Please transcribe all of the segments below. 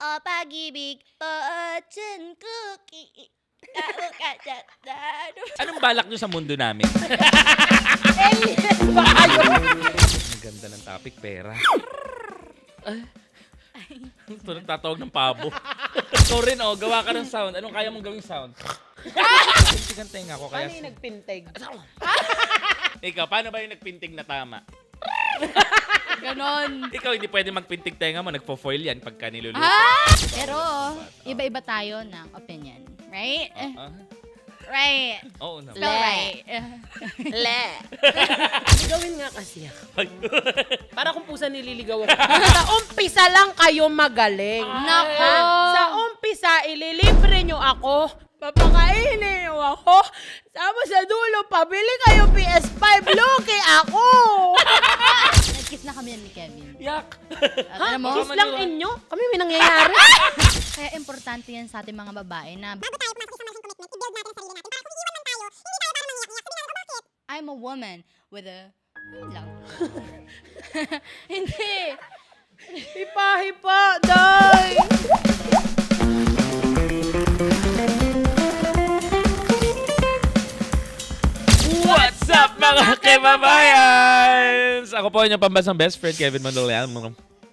o pag-ibig, fortune cookie. Anong balak nyo sa mundo namin? Alien ba kayo? Ang ganda ng topic, pera. Ito nang tatawag ng pabo. Sorry, no. Gawa ka ng sound. Anong kaya mong gawing sound? Pintigan tenga ko. Kaya... Paano yung nagpinteg? Ikaw, paano ba yung nagpintig na tama? Ganon. Ikaw, hindi pwede magpintig tenga mo. Nagpo-foil yan pagka niluluto. Pero, iba-iba tayo ng opinion. Right? Ah, Right. Oo naman. Spell right. Le. Gawin nga kasi ako. Para kung pusa nililigaw ako. Sa umpisa lang kayo magaling. Nako. Ha? Sa umpisa, ililibre nyo ako. Papakainin nyo ako. Tapos sa dulo, pabili kayo PS5. Lucky ako. Nag-kiss na kami ni Kevin. Yak! Alam mo? Kiss lang inyo. Kami may nangyayari. Kaya importante yan sa ating mga babae na Bago tayo pumasok sa malaking commitment, i-build natin ang sarili natin. Para kung iiwan man tayo, hindi tayo para mangiyak-iyak. Sabihin natin, bakit? I'm a woman with a... Yun lang. Hindi. Hipa-hipa, day. What's up, mga kababayans? Ako po inyong pambansang best friend, Kevin Mandolian.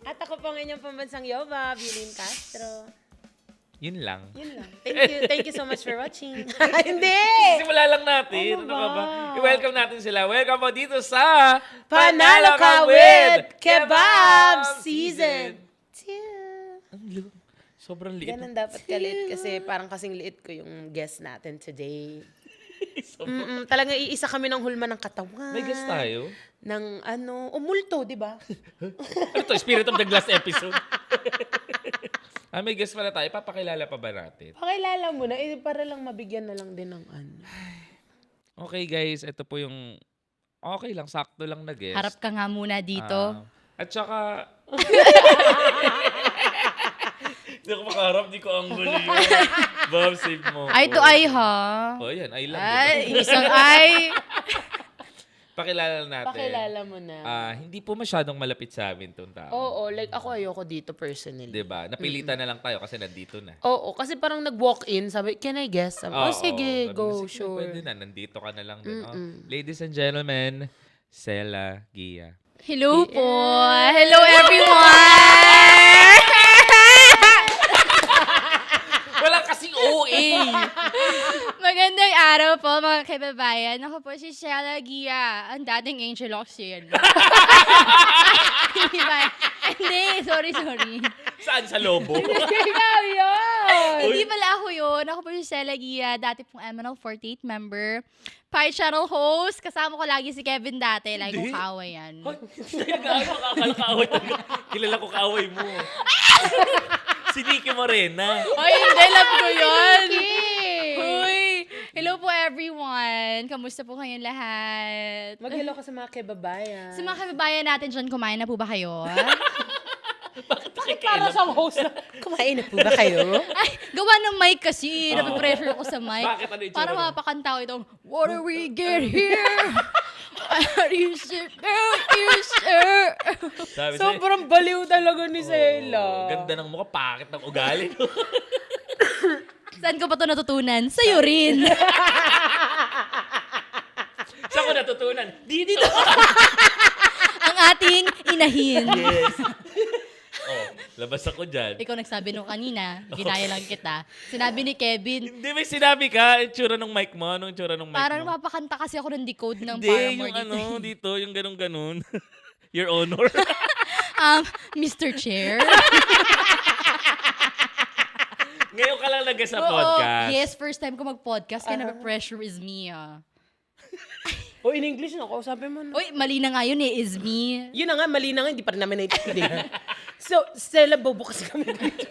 At ako po ang inyong pambansang Yoba, Bilin Castro. Yun lang. Yun lang. Thank you so much for watching. Hindi! Simula lang natin. Ano Ano ka ba? ba? I-welcome natin sila. Welcome po dito sa Panalo ka with Kebab Season 2. Ang lu- Sobrang liit. Ganun dapat kalit kasi parang kasing liit ko yung guest natin today. Talagang iisa kami ng hulma ng katawan. May guest tayo. Ng umulto, di ba? Ano to? Spirit of the Glass episode. May guest pala tayo. Papakilala pa ba natin? Pakilala mo na, para lang mabigyan na lang din ng Okay guys, ito po yung... Okay lang, sakto lang na guest. Harap ka nga muna dito. At saka... Hindi ako makaharap, di ko angulo yun. Bob, save mo. Eye to eye, ha? Oh, yan, ay lang. Ay, diba? isang eye. Pakilala natin. Pakilala mo na. Hindi po masyadong malapit sa amin itong tao. Oo, like ako ayoko dito personally. Diba? Napilitan na lang tayo kasi nandito na. Oo, kasi parang nag-walk-in, sabi, can I guess? Sabi, Oo, sige, sabi go, niya, sige, sure. Pwede na, nandito ka na lang din. Oh. Ladies and gentlemen, Sela Gia. Hello po. Hello, everyone. Walang kasing OA! Magandang araw po, mga kababayan. Ako po si Sheila Gia, ang dating Angel Oxygen. Hindi ba? Hindi, sorry. Saan sa lobo? Ikaw yun! Hindi pala ako yun. Ako po si Sheila Gia, dati pong MNL 48 member. Pie Channel host. Kasama ko lagi si Kevin dati. Lagi kong kaaway yan. Hindi nakakala kaaway talaga. Kilala ko kaaway mo. Si Nikki Morena. Ay, hindi. Love ko yun. Uy. Hello po, everyone. Kamusta po kayong lahat? Mag-hello ka sa mga kebabayan. Sa mga kababayan natin dyan, kumain na po ba kayo? Para sa host na, kumain na po ba kayo? Ay, gawa ng mic kasi. Napipressure ko sa mic. Bakit? Ano yung Para tsura mo? mapakanta ko itong, what do we get here? Are you sure? Are you sure? Sabi sa'yo, Sobrang baliw talaga ni Sela. ganda ng mukha, pakit ng ugali. Saan ko pa ito natutunan? Sa'yo rin. Saan ko natutunan? Dito. Ang ating inahin. Yes. Oh, labas ako dyan. Ikaw nagsabi nung kanina, ginaya lang kita. Sinabi ni Kevin, Hindi, may sinabi ka, itsura ng mic mo. Anong itsura ng mic parang mo? mapakanta kasi ako ng decode ng Hindi, Paramore yung dito, yung ganun-ganun. Your Honor. Mr. Chair. Ngayon ka lang nag sa Oo, podcast. yes, first time ko mag-podcast, kaya na-pressure is me. O, in English na, kausapin mo na. Uy, mali na nga yun eh, is me. Yun na nga, mali na nga, hindi pa rin namin naiintindihan. So, Sela, bobo kasi kami dito.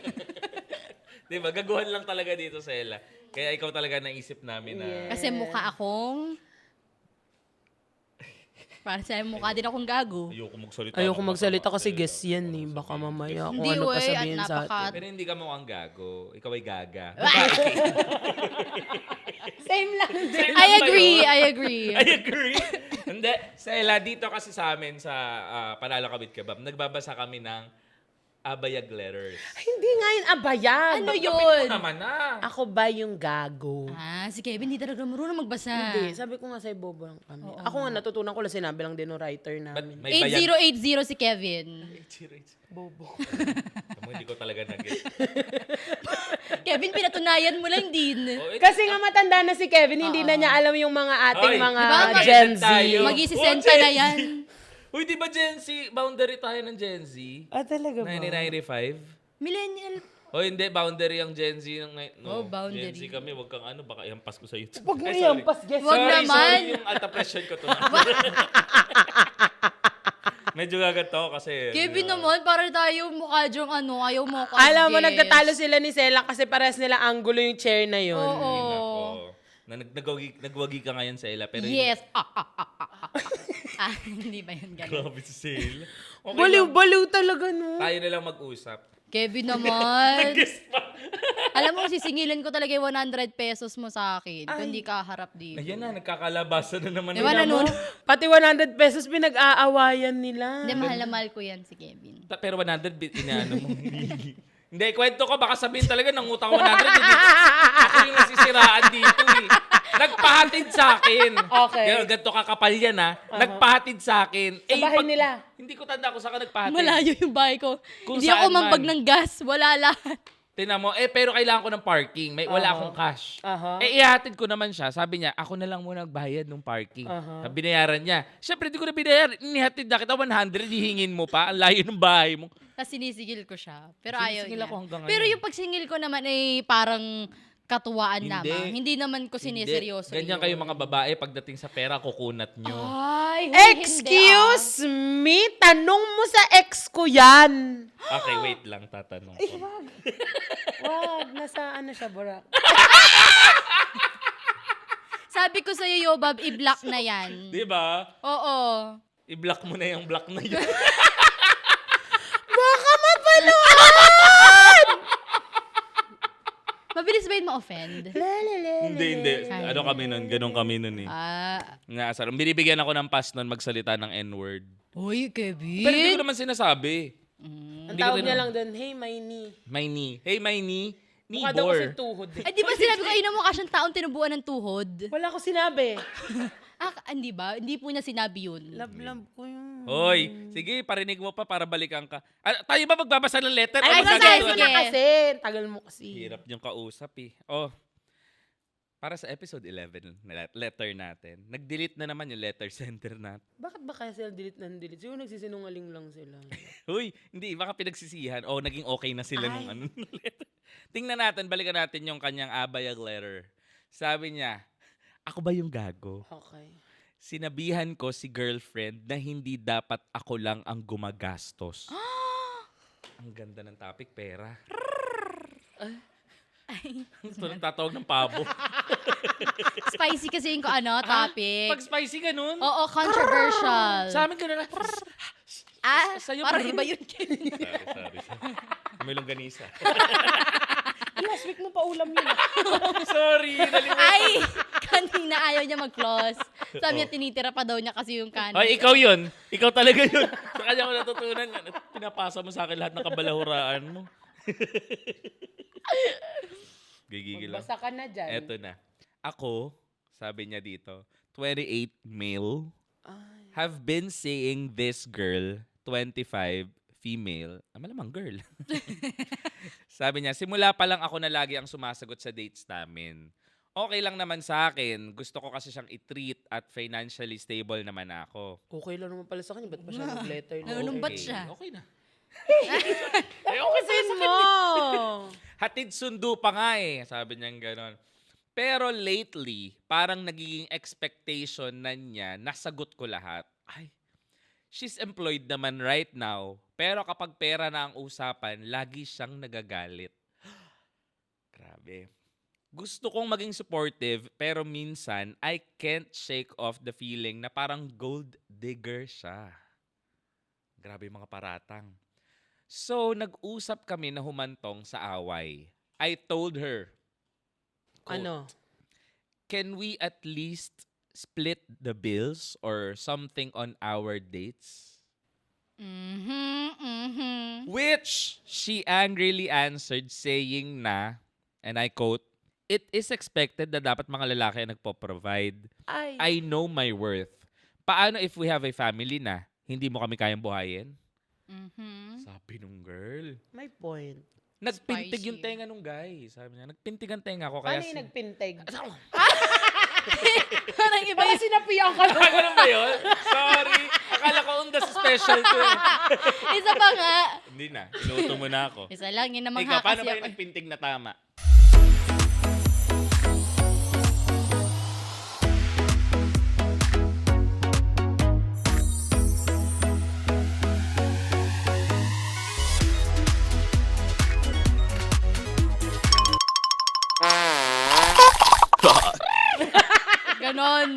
Diba, gaguhan lang talaga dito sa Ella. Kaya ikaw talaga naisip namin na... Yeah. Kasi mukha akong... Para sa mukha din akong gago. Ayoko magsalita kasi guess yan eh. Baka mamaya kung Hindi, ano pa wey, sabihin at sa atin. Pero hindi ka mukhang gago. Ikaw ay gaga. Same lang din. I agree. I agree. Hindi. Sa Ella, dito kasi sa amin sa Panalo Kabit Kebab, nagbabasa kami ng Abayag letters. Hindi nga yun abayag. Ano Tanggapin yun? mo naman na. Ako ba yung gago? Si Kevin, hindi talaga marunong magbasa. Hindi, sabi ko nga sa'yo, bobo lang kami. Ako nga, natutunan ko lang, sinabi lang din ng writer Ba't namin. may bayag? 8080 si Kevin. Bobo. Tama, hindi ko talaga nag-get. Kevin, pinatunayan mo lang din. Oh, Kasi nga matanda na si Kevin, hindi na niya alam yung mga ating Hoy, mga Diba, Gen Z. tayo. Mag-isisenta Oh, Gen na Z. yan. Uy, di ba Gen Z? Boundary tayo ng Gen Z? Ah, talaga ba? 1995? Millennial. O hindi, boundary ang Gen Z. No, Oh, boundary. Gen Z kami, wag kang ano, baka ihampas ko sa YouTube. Huwag mo Ay, sorry. iampas, guess. Wag Sorry, naman. sorry, yung alta pressure ko to. Medyo gagat ako kasi. Kevin naman, para tayo mukha dyong ano, ayaw mo ko. Alam mo, nagtatalo sila ni Sela kasi parehas nila angulo yung chair na yun. Oo. Nagwagi ka ngayon sa Ella. Pero Yes. Hindi ba yun ganun? Grabe si Sela. Okay Baliw talaga, no? Tayo na lang mag-usap. Kevin naman. Guess pa. Alam mo, sisingilin ko talaga yung 100 pesos mo sa akin. Kung hindi ka harap dito. Ayan na, nagkakalabasan na naman. Diba nila. nanon? Pati 100 pesos pinag-aawayan nila. Hindi, mahal na mahal ko yan si Kevin. Pero 100 bit, inaano mo. Hindi, kwento ko, baka sabihin talaga, nangutang 100. Hindi. Ako yung nasisiraan dito eh. Nagpahatid sa akin. Okay. Ganito kakapal yan ha. Nagpahatid sa akin. Sa bahay nila? Hindi ko tanda kung saan ka nagpahatid. Malayo yung bahay ko. Kung Hindi ako saan mambag man. ng gas. Wala lahat. Tinan mo, pero kailangan ko ng parking. Wala akong cash. Ihatid ko naman siya. Sabi niya, ako na lang muna nagbayad ng parking. Binayaran niya. Siyempre, di ko na binayaran. Inihatid na kita 100, hihingin mo pa. Ang layo ng bahay mo. Tapos sinisigil ko siya. Pero ayaw Sinisingil niya. ako hanggang Pero ngayon. yung pagsingil ko naman ay parang katuwaan Hindi. naman. Hindi naman ko siniseryoso. Ganyan kayo mga babae, pagdating sa pera, kukunat nyo. Ay, hindi, Excuse me? Tanong mo sa ex ko yan. Okay, wait lang, tatanong ko. Wag, nasa ano siya, Borak? Sabi ko sa'yo, Yobab, i-block na yan. Di ba? Oo. I-block mo na yung block na yun. Baka mapanood! Mabilis ba yun ma-offend? Hindi. Ano kami nun? Ganon kami nun eh. Naasar. Binibigyan ako ng pass nun magsalita ng N-word. Uy, Kevin. Pero hindi ko naman sinasabi. Ang tawag niya lang doon, hey, my knee. My knee. Hey, my knee. Mukha daw kasi Nibor. tuhod. Ay, di ba sinabi ko, ina mo ka siyang taon tinubuan ng tuhod? Wala ko sinabi. Hindi ba? Hindi po niya sinabi yun. Love ko yun. Hoy, sige, parinig mo pa para balikan ka. Tayo ba magbabasa ng letter? Ay, O basahin Basahin magagawa mo sige. na kasi. Tagal mo kasi. Hirap niyong kausap eh. Oh, para sa episode 11, letter natin. Nag-delete na naman yung letter center natin. Bakit ba kaya sila delete ng delete? Siguro nagsisinungaling lang sila. Huy, hindi, baka pinagsisihan. O, naging okay na sila nung ano. Letter. Tingnan natin, balikan natin yung kanyang abayag letter. Sabi niya, ako ba yung gago? Okay. Sinabihan ko si girlfriend na hindi dapat ako lang ang gumagastos. Ang ganda ng topic, pera. Ito nang tatawag ng pabo. Spicy kasi yung topic. Pag spicy ganun. Oo, controversial. Sa amin ganun. sa'yo parang pa- iba yun, Kevin. Sorry. May longganisa. Last week mo pa ulam yun. Sorry, nalimutan. Ay, kanina ayaw niya mag-floss. Sabi niya, tinitira pa daw niya kasi yung kanin. Ay, ikaw yun. Ikaw talaga yun. Sa kanya ko natutunan yan. Pinapasa mo sa akin lahat ng kabalahuraan mo. Gigigil lang. Magbasa ka na dyan. Eto na. Ako, sabi niya dito, 28 male, have been seeing this girl, 25 female, malamang girl. Sabi niya, simula pa lang ako na lagi ang sumasagot sa dates namin. Okay lang naman sa akin. Gusto ko kasi siyang i-treat at financially stable naman ako. Okay lang naman pala sa kanya. Ba't pa siya nag-letter na? Nalulumbat Okay. siya. Okay na. Okay mo! Hatid sundo pa nga eh. Sabi niya gano'n. Pero lately, parang nagiging expectation na niya, nasagot ko lahat. Ay, she's employed naman right now. Pero kapag pera na ang usapan, lagi siyang nagagalit. Grabe. Gusto kong maging supportive, pero minsan, I can't shake off the feeling na parang gold digger siya. Grabe mga paratang. So, nag-usap kami na humantong sa away. I told her, quote, Ano? can we at least split the bills or something on our dates? Which she angrily answered saying na, and I quote, "It is expected na dapat mga lalaki ang nagpo-provide. Ay. I know my worth. Paano if we have a family na? Hindi mo kami kayang buhayin?" Sabi nung girl. May point. Nagpintig yung Spicy. tenga nung guy. Sabi niya, nagpintig ang tenga ko. Kaya Paano yung nagpinteg? Parang iba Baka sinapiyan ka lang. Ganun ba yun? Sorry. Akala ko undas special to eh. Isa pa nga. Hindi na. Inuto mo na ako. Isa lang, yun namang Ikaw, paano hakas ba yung nagpintig na tama? Ganon.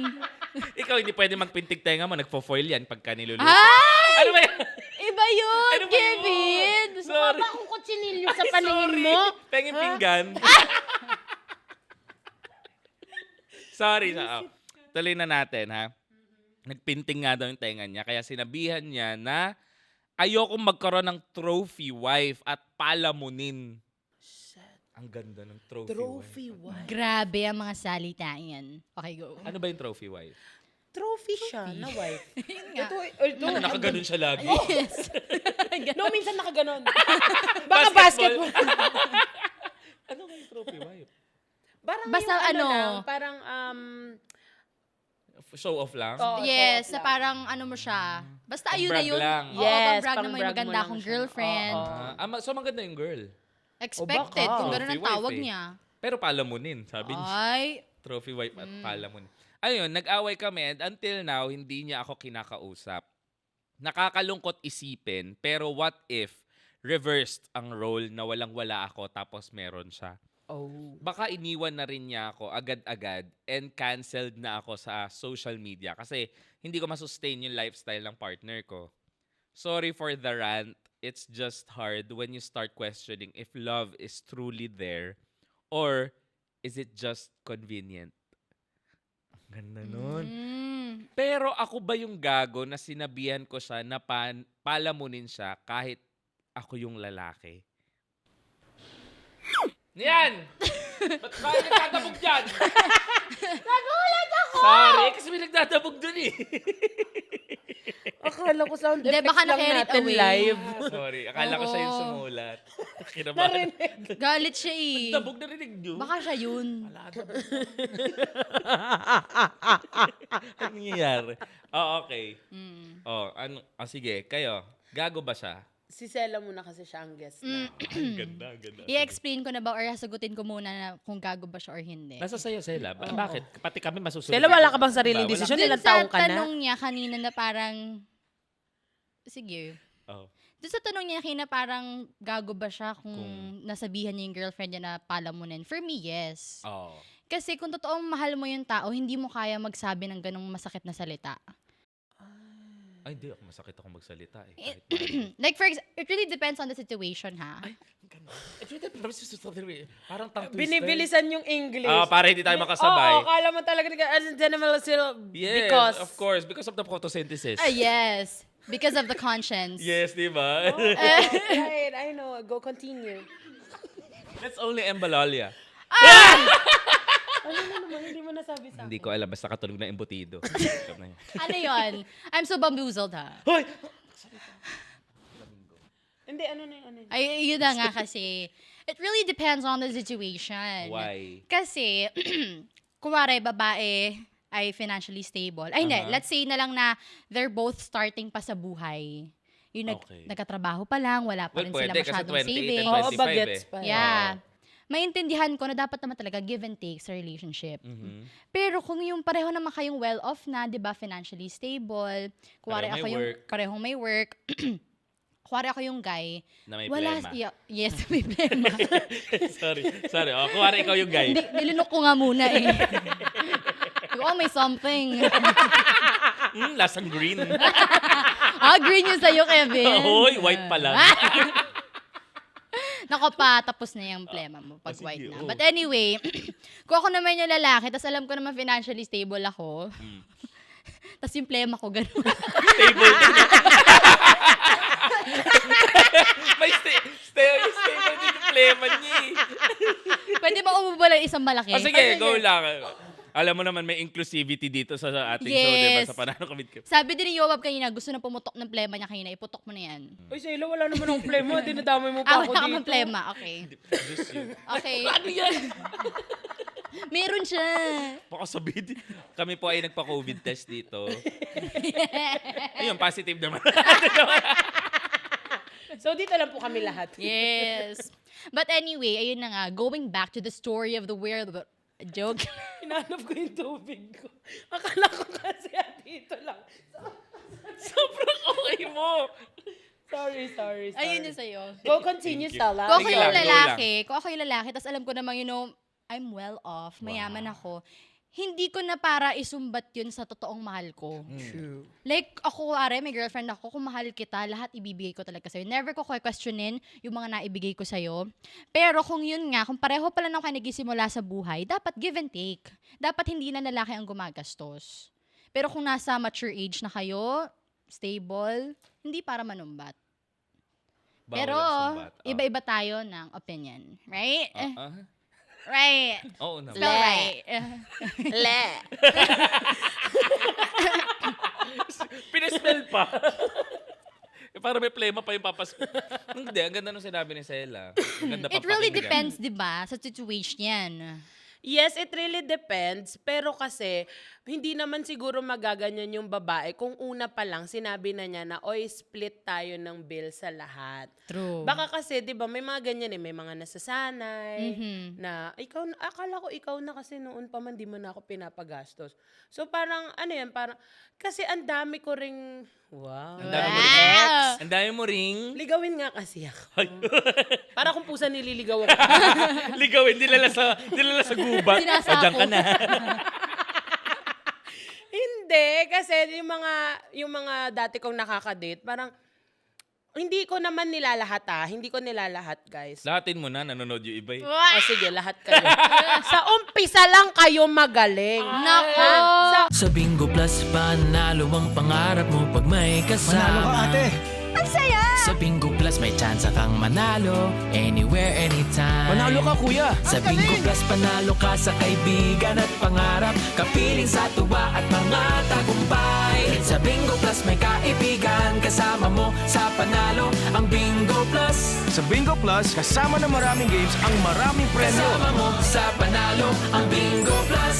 Ikaw, hindi pwede magpintig tenga mo. Nagpo-foil yan pagka niluluto. Ay! Ano ba yan? Iba yun, Ano ba yun? Kevin! Sorry. Baka akong kutsinilyo sa paningin Sorry. mo. Pengin pinggan. Sorry. Tuloy na natin, ha? Nagpinting nga daw yung tenga niya. Kaya sinabihan niya na ayokong magkaroon ng trophy wife at palamunin. Ang ganda ng trophy, wife. Trophy wife. Grabe ang mga salita yan. Okay, go. Ano ba yung trophy wife? Trophy siya na wife. Yun nga. Ito. Nakaganon siya lagi. Yes. No, minsan nakaganon. Baka basketball. Ano ba yung trophy wife? Parang Basta yung ano, lang, parang Show off lang? Oo. Yes, show na off lang. parang ano mo siya. Basta ayun na Pang-brag yun. lang. Oo, Yes, pang-brag na may pang-brag mo maganda lang akong siya. girlfriend. Oo. So maganda yung girl. Expected, baka. kung gano'n ang Trophy wife tawag eh. niya. Pero palamunin, sabi niya. Ay, Trophy wife at palamunin. Ayun, nag-away kami and until now, hindi niya ako kinakausap. Nakakalungkot isipin, pero what if reversed ang role na walang-wala ako tapos meron siya? Oh. Baka iniwan na rin niya ako agad-agad and canceled na ako sa social media kasi hindi ko masustain yung lifestyle ng partner ko. Sorry for the rant. It's just hard when you start questioning if love is truly there or is it just convenient? Ang ganda nun. Pero ako ba yung gago na sinabihan ko siya na palamunin siya kahit ako yung lalaki? Yan! Ba't ba nagdadabog dyan? Nagulat ako! Sorry, kasi may nagdadabog dun eh. Akala ko sound Hindi, effects baka lang na-carried natin away. live. Sorry, akala ko siya yung Oo. sumulat. Kinabahan. galit siya eh. Dabog na rinig nyo. Baka siya yun. Ano nangyayari? Oh, okay. Oh, sige, kayo. Gago ba siya? Si Sela muna kasi siya ang guest na. Ang ganda, ang ganda. I-explain ko na ba or sagutin ko muna na kung gago ba siya or hindi? Nasa sayo, Sela. Bakit? Pati kami masusunod. Sela, wala ka bang sariling Wala. desisyon? Dun Ilang sa taong ka na? tanong niya kanina na parang, sige. Oh. Doon sa tanong niya kanina parang gago ba siya kung nasabihan niya yung girlfriend niya na palamunin? For me, yes. Oh. Kasi kung totoong mahal mo yung tao, hindi mo kaya magsabi ng ganong masakit na salita. Ay, hindi ako masakit akong magsalita eh. Kahit bakit. Like it really depends on the situation, ha? Parang tongue twister. Binibilisan yung English. Para hindi tayo makasabay. Oo, kala mo talaga Yes, because. of course. Because of the photosynthesis. Yes. Because of the conscience. Yes, di ba? Right, I know. Go continue. That's only embalalia. Ano na naman, hindi mo nasabi sa akin. Hindi ko alam. Basta katulog na embutido. Ano yun? I'm so bamboozled, ha? Hoy! Hindi, ano na yun? Ay, yun na nga kasi. It really depends on the situation. Why? Kasi, kuwari, babae ay financially stable. Ay, hindi. Let's say na lang na they're both starting pa sa buhay. Yung Okay. nagkatrabaho pa lang, wala pa rin sila pwede kasi masyadong 28 and savings. 25 Oo, bagets pa. Yeah. Maintindihan ko na dapat naman talaga give and take sa relationship. Mhm. Pero kung yung pareho naman kayong well-off na, 'di ba, financially stable, kuwari Pareho ako may yung work. parehong may work, kuwari ako yung guy, Na may wala, plema. yes, may plema. Sorry. Oh, kuwari ikaw yung guy. Hindi, nilinok ko nga muna eh. Oh, may something. Lasang green. Green yung sa'yo, Kevin. Hoy, white pa lang. Nako pa, tapos na yung plema mo pag sige, white na. oh. But anyway, kung ako naman yung lalaki, tapos alam ko naman financially stable ako, tapos yung plema ko, gano'n. Stable din. May stable din yung plema niya eh. Pwede ba umubala isang malaki? O sige, go lang. Alam mo naman, may inclusivity dito sa ating show, diba? Sa Panalo Kamit Ka. Sabi din ni Yoab kanina, gusto na pumutok ng plema niya kanina. Iputok mo na yan. Uy, Sela, wala naman akong plema. Dinadamay mo pa ako Wala ka dito. mang plema. Okay. Diyos yun. Okay. Ano yan? Meron siya. Baka sabihin, kami po ay nagpa-COVID test dito. Ayun, positive naman. So, dito lang po kami lahat. Yes. But anyway, ayun na nga. Going back to the story of the weird... Joke. Hinanap ko yung tubig ko. Akala ko kasi dito lang. Sobrang okay mo. Sorry. Ayun yung sa'yo. Go continue, Thank you. Stella. Kung ako Sige yung lang, go lalaki, tapos alam ko namang, I'm well off, mayaman ako, hindi ko na para isumbat yun sa totoong mahal ko. True. Like, ako, may girlfriend ako, kung mahal kita, lahat ibibigay ko talaga sa'yo. Never ko questionin yung mga naibigay ko sa'yo. Pero kung yun nga, kung pareho pala nang kayo nagsisimula sa buhay, dapat give and take. Dapat hindi na lalaki ang gumagastos. Pero kung nasa mature age na kayo, stable, hindi para manumbat. Bawal Pero, ang sumbat. iba-iba tayo ng opinion. Right? Ah. Right. Oo naman. Spell right. Le. Pinaspell pa. Para may plema pa yung papas. Hindi, ang ganda nung sinabi ni Sela. Ang ganda It really papakinggan. depends, di ba, sa situation yan. Yes, it really depends. Pero kasi, hindi naman siguro magaganyan yung babae kung una pa lang sinabi na niya na, oy, split tayo ng bill sa lahat. True. Baka kasi, di ba, may mga ganyan may mga nasasanay, na, akala ko ikaw na kasi noon pa man, di mo na ako pinapagastos. So parang, parang, kasi ang dami ko ring, wow. Ang dami mo ring. Ang dami mo ring. Ligawin nga kasi ako. Para kung pusa nililigaw ako. Ligawin, dilala sa gubat. Sinasako. O, dyan ka na. Hindi, kasi yung mga dati kong nakakadate, parang, hindi ko naman nilalahat Hindi ko nilalahat, guys. Lahatin mo na, nanonood yung iba eh. O sige, lahat kayo. Sa umpisa lang kayo magaling. Nako! Sa Bingo Plus, panalo ang pangarap mo pag may kasama. Manalo ka, ate. Ang saya! Sa Bingo Plus, may chance kang manalo. Anywhere, anytime. Manalo ka, kuya. Sa Bingo Plus, panalo ka sa kaibigan at pangarap. Kapiling sa tuwa at mga tagumpay. Sa Bingo Plus, may kaibigan. Kasama mo sa panalo. Ang Bingo Plus. Sa Bingo Plus, kasama ng maraming games ang maraming premyo. Kasama mo sa panalo. Ang Bingo Plus.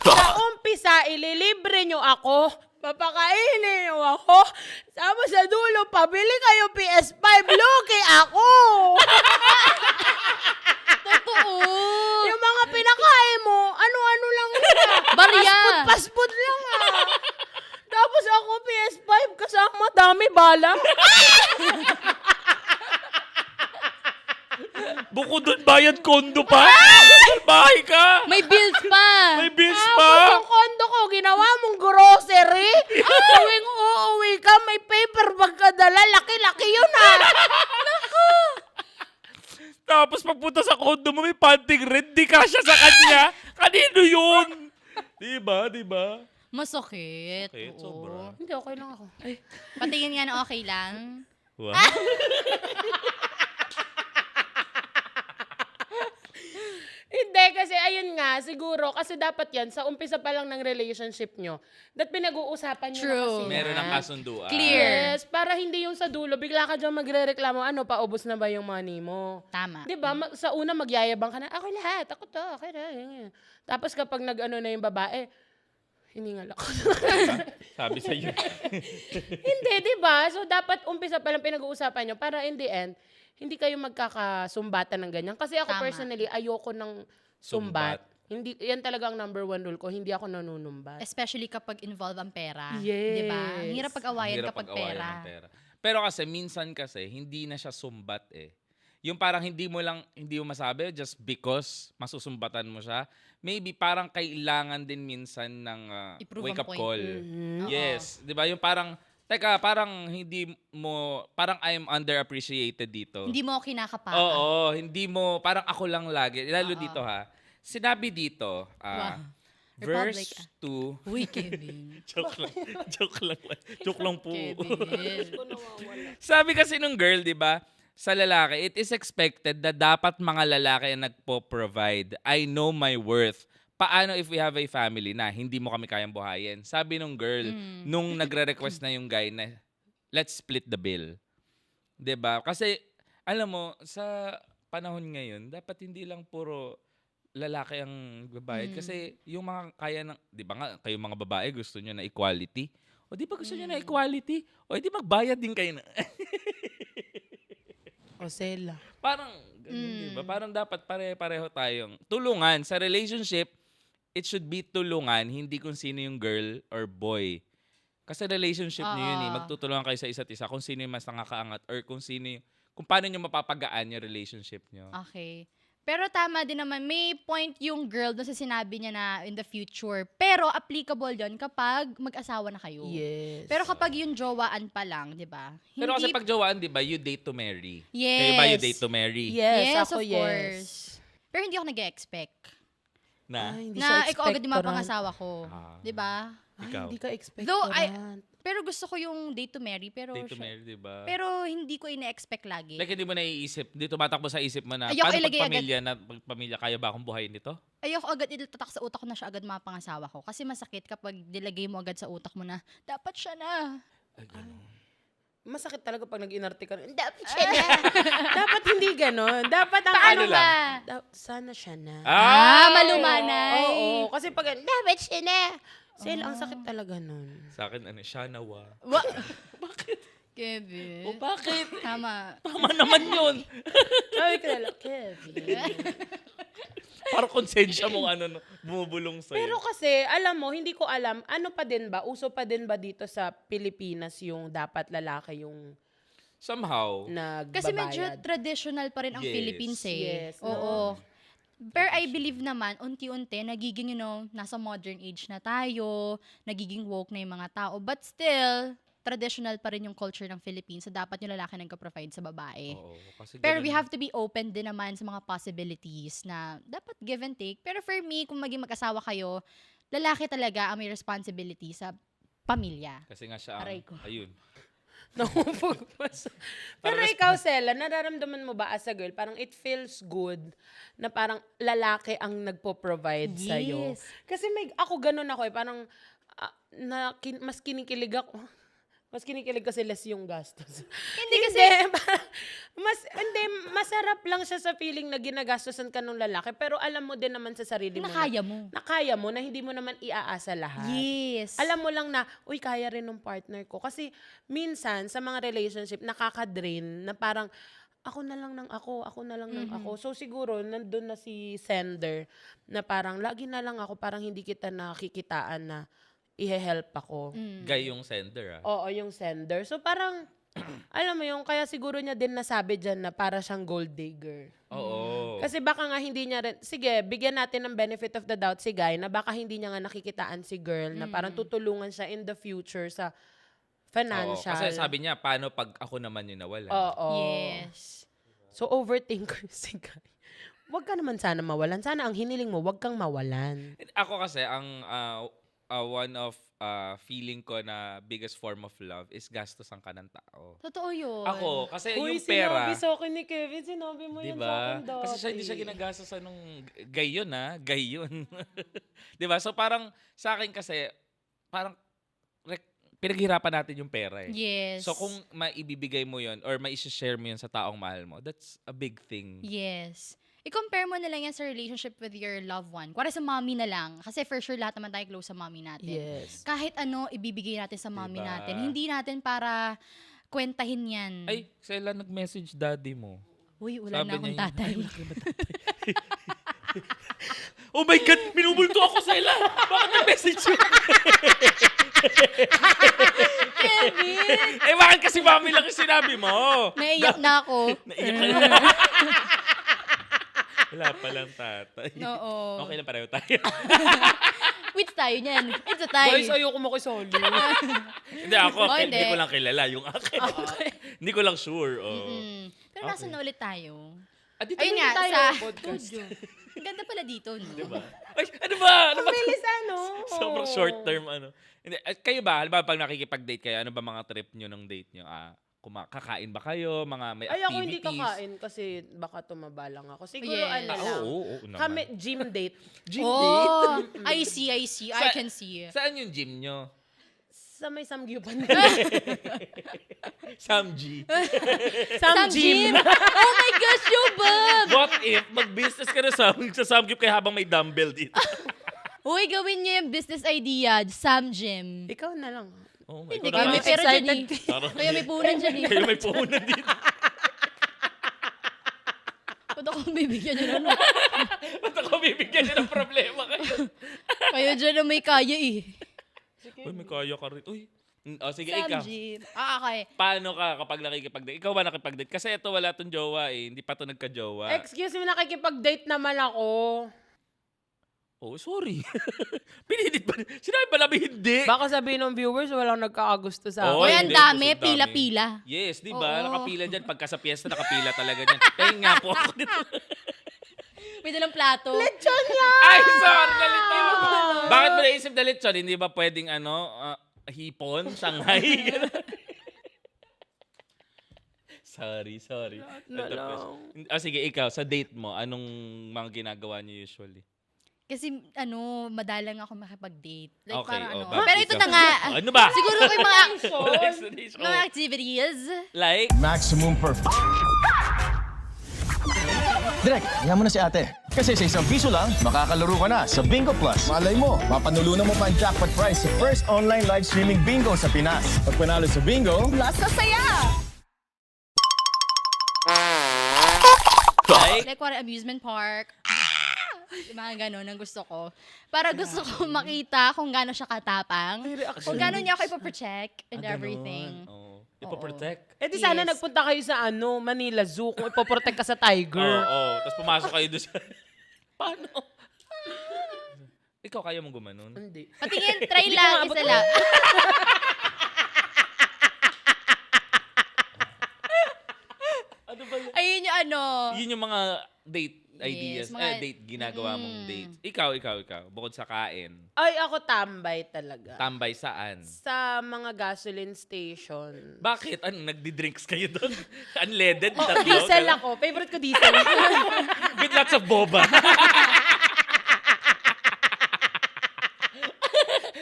Sa umpisa, ililibre nyo ako. Papakainin nyo ako. Tapos sa dulo, pabili kayo PS5. Lugi ako. Totoo! Yung mga pinakain mo, ano-ano lang yun. Barya! Paspod lang Tapos ako PS5 kasama dami bala. Bukod doon, bayad kondo pa. Bahay ka. May bills pa! May bills Tapos pa. yung kondo ko, ginawa mong grocery. Tuwing uuwi ka, may paper bag ka dala. Laki-laki yun Tapos pagpunta sa kondo mo, may panting red. Di kasya sa kanya. Kanino yun? Diba? Masakit. Sakit, Oo. sobra. Hindi, okay lang ako. Patingin nga na okay lang. Wow. Hindi, kasi ayun nga, siguro, kasi dapat yan, sa umpisa pa lang ng relationship nyo, that pinag-uusapan nyo na True. kasi. Meron yan. ng kasunduan. Clear. Yes, para hindi yung sa dulo, bigla ka dyan magre-reklamo, paubos na ba yung money mo? Tama. Di ba? Sa una, magyayabang ka na, ako lahat, ako to, okay na. Ganyan. Tapos kapag nag-ano na yung babae, hiningal ako. Sabi sa'yo. Hindi, di ba? So, dapat umpisa pa lang pinag-uusapan nyo para in the end, hindi kayo magkakasumbatan ng ganyan. Kasi ako Tama. personally, ayoko ng sumbat. Hindi, yan talaga ang number one rule ko. Hindi ako nanunumbat. Especially kapag involved ang pera. Yes. Di ba? Ang hirap pag-awayan Hirap kapag pag-awayan pera. ng pera. Pero kasi, minsan kasi, hindi na siya sumbat eh. Yung parang hindi mo masabi just because masusumbatan mo siya. Maybe parang kailangan din minsan ng I-prove wake ang up point. call. Mhm. Yes. Di ba? Yung parang, teka, parang hindi mo, parang I'm underappreciated dito. Hindi mo kinakapaka. Oo, hindi mo, parang ako lang lagi. Lalo dito ha. Sinabi dito, Wow. Republic. Verse 2. Uy, Kevin. Joke lang. Joke lang. Joke lang po. Kevin. Sabi kasi nung girl, di ba, sa lalaki, it is expected na dapat mga lalaki ang nagpo-provide. I know my worth. Paano if we have a family na hindi mo kami kayang buhayin? Sabi nung girl, nung nagre-request na yung guy na, let's split the bill. 'Di ba? Kasi, alam mo, sa panahon ngayon, dapat hindi lang puro lalaki ang babayad. Kasi yung mga kaya ng, 'di ba nga, kayo mga babae gusto nyo na equality. O di ba gusto nyo na equality? O di magbayad din kayo na. O Sela. Parang, ganun, 'di ba? Parang dapat pare-pareho tayong tulungan. Sa relationship, it should be tulungan, hindi kung sino yung girl or boy. Kasi relationship niyo yun eh. Magtutulungan kayo sa isa't isa kung sino yung mas nakakaangat or kung paano nyo mapapagaan yung relationship nyo. Okay. Pero tama din naman, may point yung girl doon sa sinabi niya na in the future. Pero applicable yon kapag mag-asawa na kayo. Yes. Pero kapag yung jowaan pa lang, di ba? Pero kasi pag jowaan, di ba, you date to marry. Yes. Kayo ba you date to marry? Yes, of ako course. Pero hindi ako nag-expect Na? Ay, hindi na siya ikaw agad yung expectorant. mapangasawa ko. Di ba? Ay, Ikaw. hindi ka expectorant. Though, pero gusto ko yung date to marry. Pero, Date to marry, di ba? pero hindi ko ine-expect lagi. Like, hindi mo naiisip, hindi tumatakbo sa isip mo na, Ayoko paano ilagay pag pamilya, pamilya, kaya ba akong buhayin nito? Ayoko agad itatak sa utak ko na siya agad mapangasawa ko. Kasi masakit kapag nilagay mo agad sa utak mo na, dapat siya na. Masakit talaga pag nag-inarte ka. Dapat siya na. Dapat hindi ganon. Dapat ang Paano Ano ba? sana siya na. Malumanay. Oo, kasi pag dapat siya na. Sel, ang sakit talaga nun. Sa akin, siya nawa. Kevin. O bakit? Tama. Tama naman yun. Sabi ko na lang, Kevin. Parang konsensya mong bumubulong sa'yo. Pero kasi, alam mo, hindi ko alam, ano pa din ba, uso pa din ba dito sa Pilipinas yung dapat lalaki yung Somehow. nagbabayad? Kasi medyo traditional pa rin ang Yes. Philippines eh. Yes, Oo. Pero I believe naman, unti-unti, nagiging, nasa modern age na tayo, nagiging woke na yung mga tao. But still, traditional pa rin yung culture ng Philippines. So, dapat yung lalaki nagka-provide sa babae. Oo, kasi Pero ganun. we have to be open din naman sa mga possibilities na dapat give and take. Pero for me, kung maging mag-asawa kayo, lalaki talaga ang may responsibility sa pamilya. Kasi nga siya, Aray ko. ayun. Nakupagpas. Pero ikaw, Sela, nararamdaman mo ba as a girl, parang it feels good na parang lalaki ang nagpo-provide sa'yo? Yes. Kasi ako ganun ako eh, parang mas kinikilig ako. Mas kinikilig kasi less yung gastos. Hindi kasi, parang masarap lang siya sa feeling na ginagastosan ka ng lalaki, pero alam mo din naman sa sarili mo nakaya mo. na kaya mo, na hindi mo naman iaasa lahat. Yes. Alam mo lang na, uy, kaya rin ng partner ko. Kasi minsan, sa mga relationship, nakaka-drain na parang, ako na lang ng ako. So siguro, nandun na si sender na parang, lagi na lang ako, parang hindi kita nakikitaan na i-help ako. Guy yung sender, Oo, yung sender. So parang, alam mo yung, kaya siguro niya din nasabi dyan na para siyang gold digger. Oo. Kasi baka nga hindi niya rin, sige, bigyan natin ng benefit of the doubt si guy na baka hindi niya nga nakikitaan si girl na parang tutulungan siya in the future sa Oo, financial. kasi sabi niya, paano pag ako naman yung nawala? Oo. Yes. So overthinker si guy. Huwag ka naman sana mawalan. Sana ang hiniling mo, huwag kang mawalan. Ako kasi, ang one of feeling ko na biggest form of love is gastosan ka ng tao. Totoo yun. Ako, kasi Uy, yung pera, sinabi sa akin ni Kevin, sinabi mo yun sa akin diba? dati. Kasi siya hindi siya ginagastosan nung gay yun, gay yun. diba? So parang sa akin kasi, parang pinaghirapan natin yung pera eh. Yes. So kung maibibigay mo yun or maishishare mo yun sa taong mahal mo, that's a big thing. Yes. I-compare mo na lang yan sa relationship with your loved one. Kuwari sa mommy na lang. Kasi for sure, lahat naman tayo close sa mommy natin. Yes. Kahit ano, ibibigay natin sa mommy Diba? natin. Hindi natin para kwentahin yan. Ay, Sela, nag-message daddy mo. Uy, wala na akong niya, tatay. Oh my God! Minubulto ako, Sela! Bakit nag-message yun? Kevin! Bakit kasi mami lang yung sinabi mo? Naiyak na ako. Naiyak ka na. Wala palang tatay. Oo. Okay lang, pareho tayo. Which tayo niyan? It's a tie. Guys, ayoko makisoli. Hindi ako, Oh, hindi hindi. ko lang kilala yung akin. Hindi ko lang sure. Pero nasa na ulit tayo? Dito Ayun na nga, tayo, sa... podcast. Ang ganda pala dito, no? Diba? Ay, ano ba? Ano ba? Bilis ano? Sobrang short term, ano. Hindi, kayo ba, halimbawa pag nakikipag-date kayo, ano ba mga trip nyo ng date nyo? Kakain ba kayo? Mga may Ay, ako activities? hindi kakain kasi baka tumaba lang ako. Siguro Yes. ano lang. Oo naman. Kami, gym date. Gym date? Oh, I see. I can see. Saan yung gym nyo? Sa may samgyupan. Samji. Sam gym. Oh my gosh, yo, Bob! What if mag-business ka na sa Samgyup kaya habang may dumbbell dito? Uy, gawin niyo yung business idea, Sam Gym. Ikaw na lang. Oh my Hindi, God. kayo may pera dyan eh. Parang- Kaya may punan dyan eh. Kayo may puhunan dito. Ba't ako bibigyan nyo na? Ba't ako bibigyan niyo ng problema kayo? Kayo dyan na may kaya eh. Uy, may kaya ka rin. Uy. Sige, Sam ikaw. Gym. Okay. Paano ka kapag nakikipag-date? Ikaw ba nakipag-date? Kasi ito wala tong jowa eh. Hindi pa to nagka-jowa. Excuse me, nakikipag-date naman ako. Oh, sorry. Pinidit ba? Sinabi ba namin hindi? Baka sabihin ng viewers, walang nagkakagusto sa Oo, akin. Uy, ang hindi, dami. ang dami. Pila-pila. Yes, di ba? Oo. Nakapila dyan. Pagka sa piyesta, nakapila talaga dyan. Pahinga po ako dito. May dalang plato. Lechon yan! Ay, sorry, nalito. Bakit mo naisip na lechon? Hindi ba pwedeng hipon, Shanghai? Ganun. sorry. na Sige, ikaw, sa date mo, anong mga ginagawa niyo usually? Kasi madalang ako makipag-date. Like Okay, parang bakit Pero ito ikaw? na nga. Ano ba? Siguro ko yung mga, Wala explanation. mga activities. Like? Maximum perfect. Direk, yan mo na si ate. Kasi sa ₱1 lang, makakalaro ka na sa Bingo Plus. Malay mo, mapanulunan mo pa ang jackpot prize sa first online live streaming bingo sa Pinas. Pag panalo sa bingo, Plus sa saya! Like? Like what amusement park. Yung mga ganon ang gusto ko. Para gusto ko makita kung gaano siya katapang. Kung gaano niya ako ipoprotect and everything. Oh, ipoprotect. Eh di sana Yes. nagpunta kayo sa Manila Zoo kung ipoprotect ka sa tiger. Oo. Tapos pumasok kayo doon sa... Paano? Ikaw, kaya mong gumanon? Hindi. Patingin, try lang, isa lang. Ano ba yun? Ayun yung Yun yung mga date ideas. mga- Date ginagawa mong dates. Ikaw. Bukod sa kain. Ay, ako tambay talaga. Tambay saan? Sa mga gasoline station. Bakit? Nagdi-drinks kayo doon? Unleaded? Oh, Tatlo? diesel Ganun? ako. Favorite ko diesel. With lots of boba.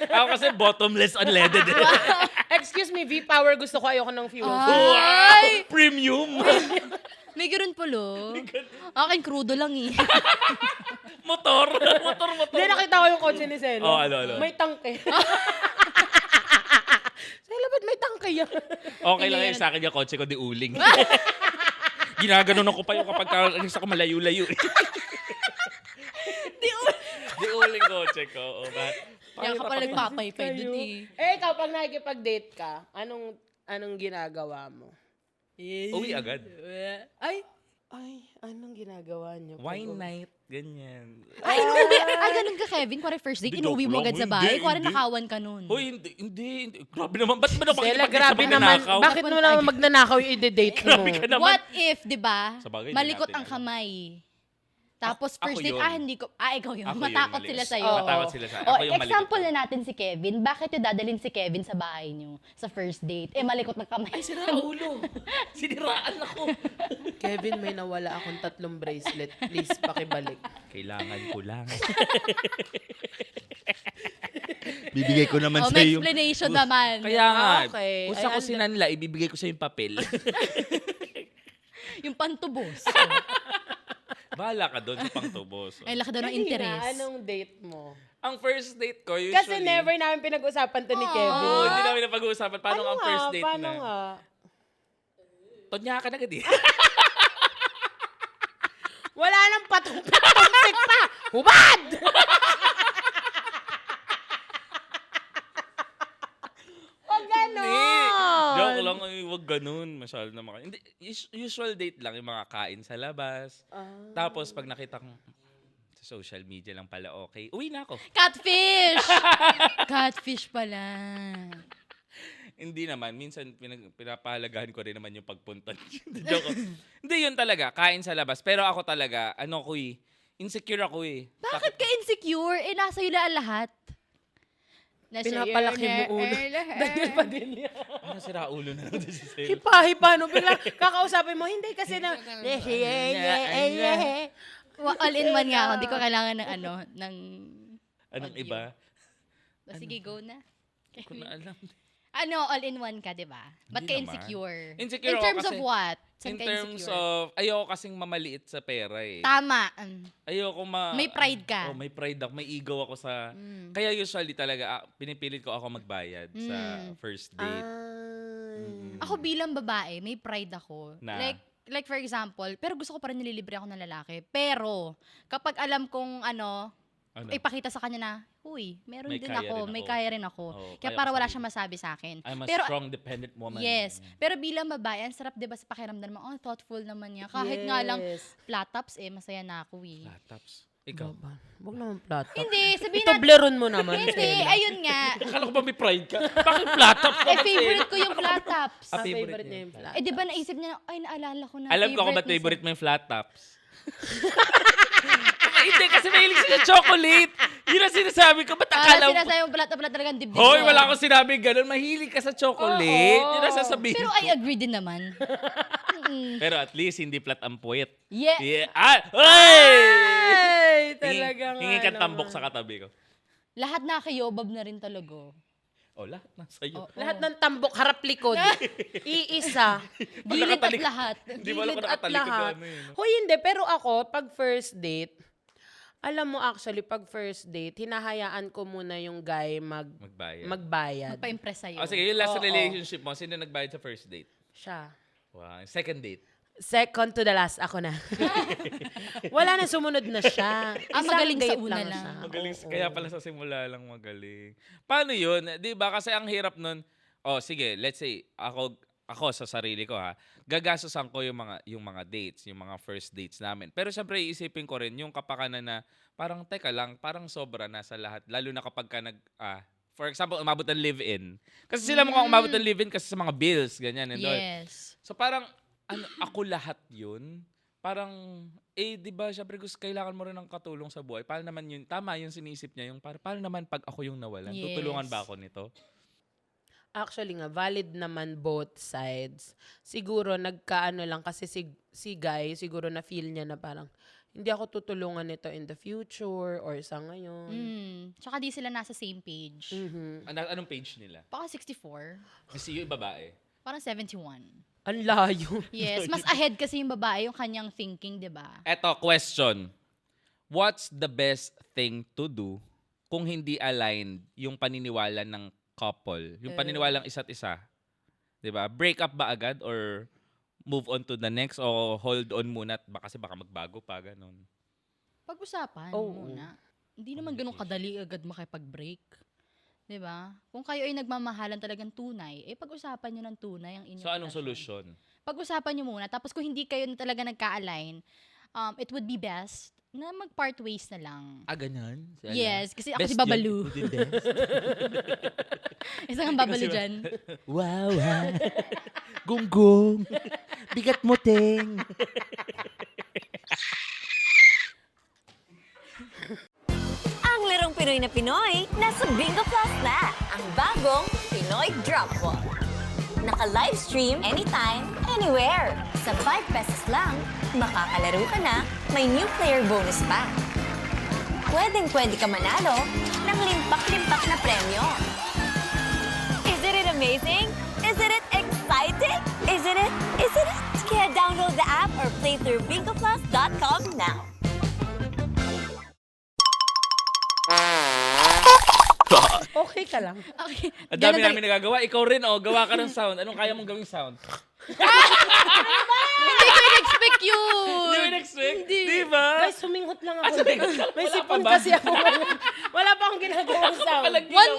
Ako kasi bottomless unleaded. Excuse me, V-Power. Gusto ko. Ayoko ng fuel. Ay! Premium! May ganun palo. Akin crudo lang eh. Motor! Hindi, nakita ko yung kotse ni Selo. Oh, ano? May tangke. Selo, ba't may tangke yan? Okay lang yun sa akin yung kotse ko, di uling. Ginaganon ako pa yung kapag alis ako malayo-layo. Di uling kotse ko. Yan ka pala nagpapaypay dun eh. Ikaw, pag nakikipag-date ka, anong ginagawa mo? Uwi agad. Ay, Anong ginagawa niyo? Wine night. Ganyan. ganun ka, Kevin. Kuwari first date, Di, inuwi mo joke agad lang. sa bahay. Hindi, Kuwari hindi. nakawan ka nun. Hoy, hindi. Grabe naman. Ba't mo na Sela, makikipag-date sa grabe naman. magnanakaw? Bakit mo naman magnanakaw yung i-date mo? Grabe ka naman. What if, di ba, Sa bagay, di malikot natin ang alam. kamay. Tapos Ako first date, yun. hindi ko, ikaw yun. Ako yun, Matakot mali. sila sa'yo. Oo. Matakot sila sa'yo. O, Ako yung malikot. example na natin si Kevin. Bakit yung dadalhin si Kevin sa bahay niyo sa first date? Malikot na kamay. Ay, Sira ulo. Siniraan ako. Kevin, may nawala akong 3 bracelet. Please, pakibalik. Kailangan ko lang. Bibigay ko naman Oh, sa may yung... explanation naman. Kaya nga, Okay. usa Ay, ko sinanla, ibibigay ko sa yung papel. Yung pantubos. Bahala ka doon sa pangtubos. Ay, laki daw ng Dali na, interest. anong date mo? Ang first date ko, usually... Kasi never namin pinag-usapan to ni Kevin. Oo, hindi namin napag-uusapan. Paano ang first date Paano na? nga? Tonya ka na agad eh. Wala nang patong-sik pa! Hubad! Huwag ganon! Joke lang, huwag ganun. Masyado na maka... Hindi, usual date lang, yung mga kain sa labas. Tapos, pag nakita kong sa social media lang pala okay, uwi na ako. Catfish! Catfish pala. Hindi naman. Minsan, pinapahalagahan ko rin naman yung pagpunta. Joke. Hindi, yun talaga. Kain sa labas. Pero ako talaga, Insecure ako eh. Bakit ka insecure? Eh, nasa iyo na ang lahat. Nasa iyo Pinapalaki na mo ulo. ang lahat. Daniel Padilla. Ano sira ulo na natin si Sel? Hipa-hipa, no? Bigla kakausapin mo, hindi kasi na... All in one nga ako. Hindi ko kailangan ng ng... Anong audio. iba? Sige, go na. Hindi ko na alam. All in one ka, di ba? Ba't ka Hindi naman. insecure? Insecure In ako terms of kasi- what? In Saan ka terms insecure? of, ayoko kasing mamaliit sa pera eh. Tama. Ayoko May pride ka. Oh, may pride ako. May ego ako sa... Kaya usually talaga, pinipilit ko ako magbayad sa first date. Ako bilang babae, may pride ako. Na? Like for example, pero gusto ko pa rin nililibre ako ng lalaki. Pero, kapag alam kong Ano? ipakita sa kanya na, huy, meron May din kaya ako, rin may ako. kaya rin ako. Oo, Kaya kaya para ko wala sabihin. siyang masabi sa akin. I'm a Pero, strong, dependent woman. yes. Pero bilang babae, ang sarap 'di ba sa pakiramdam mo, thoughtful naman niya. Kahit nga lang flat tops masaya na ako eh. Laptops. Ikaw. Huwag naman plata. Hindi, sabihin natin, Tobleron mo naman. hindi, ayun nga. Akala ko ba may pride ka? Bakit flat top ka? Favorite ko yung flat tops. Ah, Favorite niya yung plata. Di ba naisip niya, ay naalala ko na. Alam ko kung ba't niya favorite mo yung flat tops. Hindi, kasi mahilig siya sa chocolate. Yun ang sinasabi ko. Ba't akala mo? sinasabi mo plat talagang dibdib Hoy, ko. wala akong sinabi ganun. Mahilig ka sa chocolate. Yun ang sasabihin Pero ko. I agree din naman. Pero at least, hindi flat ang puwet. Yeah. Yeah. Ah! Ay! Ay, talagang Hingi ka tambok sa katabi ko. Lahat nakakayobab na rin talaga. Oh, lahat nasa iyo. Lahat ng tambok, harap likod. Iisa. Gilid at nakatalik- lahat. Hindi mo alam kung Gilid at nakatalikod lahat. ano yun. Hoy, hindi. Pero ako, pag first date, alam mo actually, pag first date, hinahayaan ko muna yung guy Magbayad. magbayad. Magpa-impress sa'yo. Oh, sige, yung last Oo. relationship mo, sino nagbayad sa first date? Siya. Wow. Second date? Second to the last, ako na. Wala na, sumunod na siya. Ah, Isang magaling sa date una lang. siya. Magaling. Oo. Kaya pala sa simula lang magaling. Paano yun? Di ba? Kasi ang hirap nun, sige, let's say, ako sa sarili ko ha, gagastosan ko yung mga dates, yung mga first dates namin. Pero syempre, iisipin ko rin yung kapakanan na parang, teka lang, parang sobra na sa lahat. Lalo na kapag ka for example, umabot ng live-in. Kasi sila mukhang umabot ng live-in kasi sa mga bills, ganyan. And all. Yes. So parang, ako lahat yun. Parang, di ba, syempre gusto, kailangan mo rin ng katulong sa buhay. Paano naman yun, tama yung sinisip niya, yung paano naman pag ako yung nawalan? Yes. Tutulungan ba ako nito? Actually nga, valid naman both sides. Siguro, nagkaano lang kasi si guy, siguro na feel niya na parang, hindi ako tutulungan nito in the future or sa ngayon. Tsaka di sila nasa same page. Anong page nila? Baka 64. Kasi yung babae. Parang 71. Ang layo. Yes, mas ahead kasi yung babae, yung kanyang thinking, di ba? Eto, question. What's the best thing to do kung hindi aligned yung paniniwala ng couple? Yung paniniwalang isa't isa? Di ba? Break up ba agad or move on to the next o hold on muna kasi baka magbago pa, ganun? Pag-usapan Oo. muna. Hindi naman ganun kadali agad makipag-break. 'Di ba? Kung kayo ay nagmamahalan talagang tunay, pag-usapan niyo ng tunay ang inyong So, anong relasyon. solusyon? Pag-usapan niyo muna. Tapos kung hindi kayo na talaga nagka-align, it would be best na mag-part ways na lang. Ganyan? Yes, kasi ako si Babalu. Isang ang Babalu dyan. Wow, ha? Gunggong. Bigat mo, Teng. Ang larong Pinoy na Pinoy, nasa Bingo Plus na. Ang bagong Pinoy Drop Ball. Naka-livestream anytime, anywhere. Sa 5 pesos lang, makakalaro ka na, may new player bonus pa. Pwedeng-pwede ka manalo ng limpak-limpak na premyo. Isn't it amazing? Isn't it exciting? Isn't it? Isn't it? Kaya download the app or play through bingoplus.com now. Okay ka lang. Okay. Ang dami Ganun namin nagagawa. Ikaw rin, gawa ka ng sound. Anong kaya mong gawing sound? Hindi ko in-expect yun. Hindi mo in-expect? Hindi. Di ba? Guys, suminghot lang ako. May Wala sipon pa ba? kasi ako. Wala pa akong ginagawang sound. One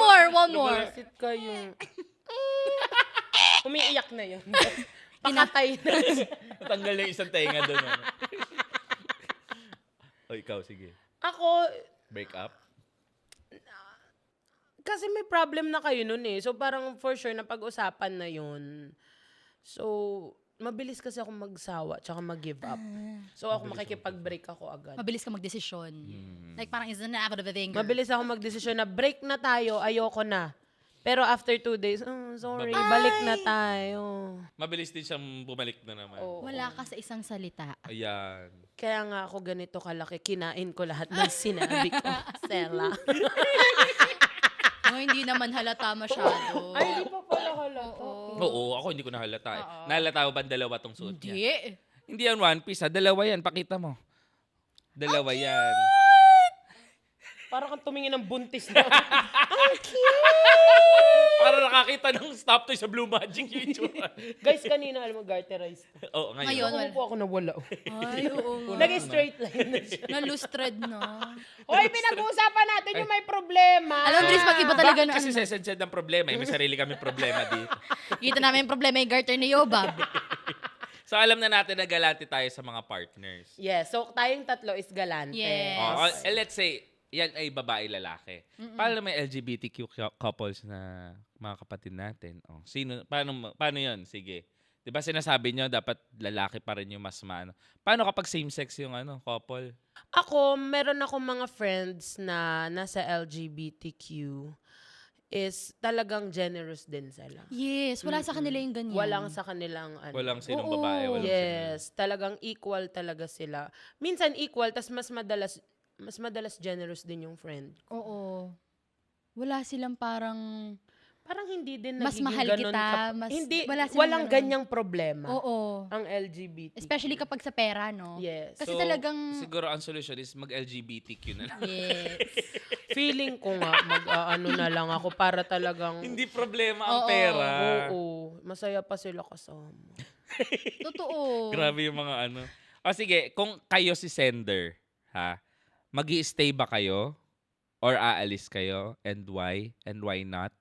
more. Sit kayo. Umiiyak na yun. Pakatay na. Natanggal yung isang tenga doon. O, ikaw, sige. Ako, Break up? kasi may problem na kayo nun eh. So parang for sure na pag-usapan na yun. So, mabilis kasi ako magsawa tsaka mag-give up. So ako makikipag-break ako agad. Mabilis ka magdesisyon. Like parang is the snap of a finger. Mabilis ako magdesisyon na break na tayo, ayoko na. Pero after 2 days, sorry, balik na tayo. Mabilis din siyang bumalik na naman. Oo. Wala ka sa isang salita. Ayan. Kaya nga ako ganito kalaki, kinain ko lahat ng sinabi ko. Stella. No, hindi naman halata masyado. Ay, di pa pala halata. Oo, ako hindi ko nahalata eh. Nahalata mo ba dalawa tong suot niya? Hindi. Hindi yan one piece ha. Dalawa yan. Pakita mo. Dalawa yan. Parang kang tumingin ng buntis na. Para nakakita ng stop to sa Blue Magic YouTube. Guys, kanina alam mo, garterized. Oo, Ngayon, ngayon. Ako po ako nawala. Ay, oo nga. Naging straight line na siya. Na-lustred na. Hoy, pinag-uusapan natin yung may problema. Alam mo, Dris, mag-iba talaga Bakit ng kasi sesensed ng problema? May sarili kami problema dito. Kita namin yung problema yung garter ni Yobab. So alam na natin na galante tayo sa mga partners. Yes, so tayong tatlo is galante. Yes. Oh, let's say, yan ay babae-lalaki. Paano may LGBTQ couples na mga kapatid natin? Oh, paano yun? Sige. Di ba sinasabi nyo, dapat lalaki pa rin yung mas maano. Paano kapag same-sex yung couple? Ako, meron ako mga friends na nasa LGBTQ is talagang generous din sila. Yes, wala sa kanila yung ganyan. Walang sa kanilang ano. Walang sinong Oo. babae, walang Yes, talagang equal talaga sila. Minsan equal, tas mas madalas generous din yung friend. Oo. Wala silang parang... Parang hindi din Mas nagiging mahal ganun kita, hindi, wala silang walang ganun. ganyang problema Oo. ang LGBT. Especially kapag sa pera, no? Yes. Kasi So, talagang... siguro ang solusyon is mag-LGBTQ na lang. Yes. Feeling ko nga mag-ano na lang ako para talagang Hindi problema ang Oo. pera. oo, masaya pa sila kasama. Totoo. Grabe yung mga ano. O sige, kung kayo si sender, ha? Magi-stay ba kayo? Or aalis kayo? And why? And why not?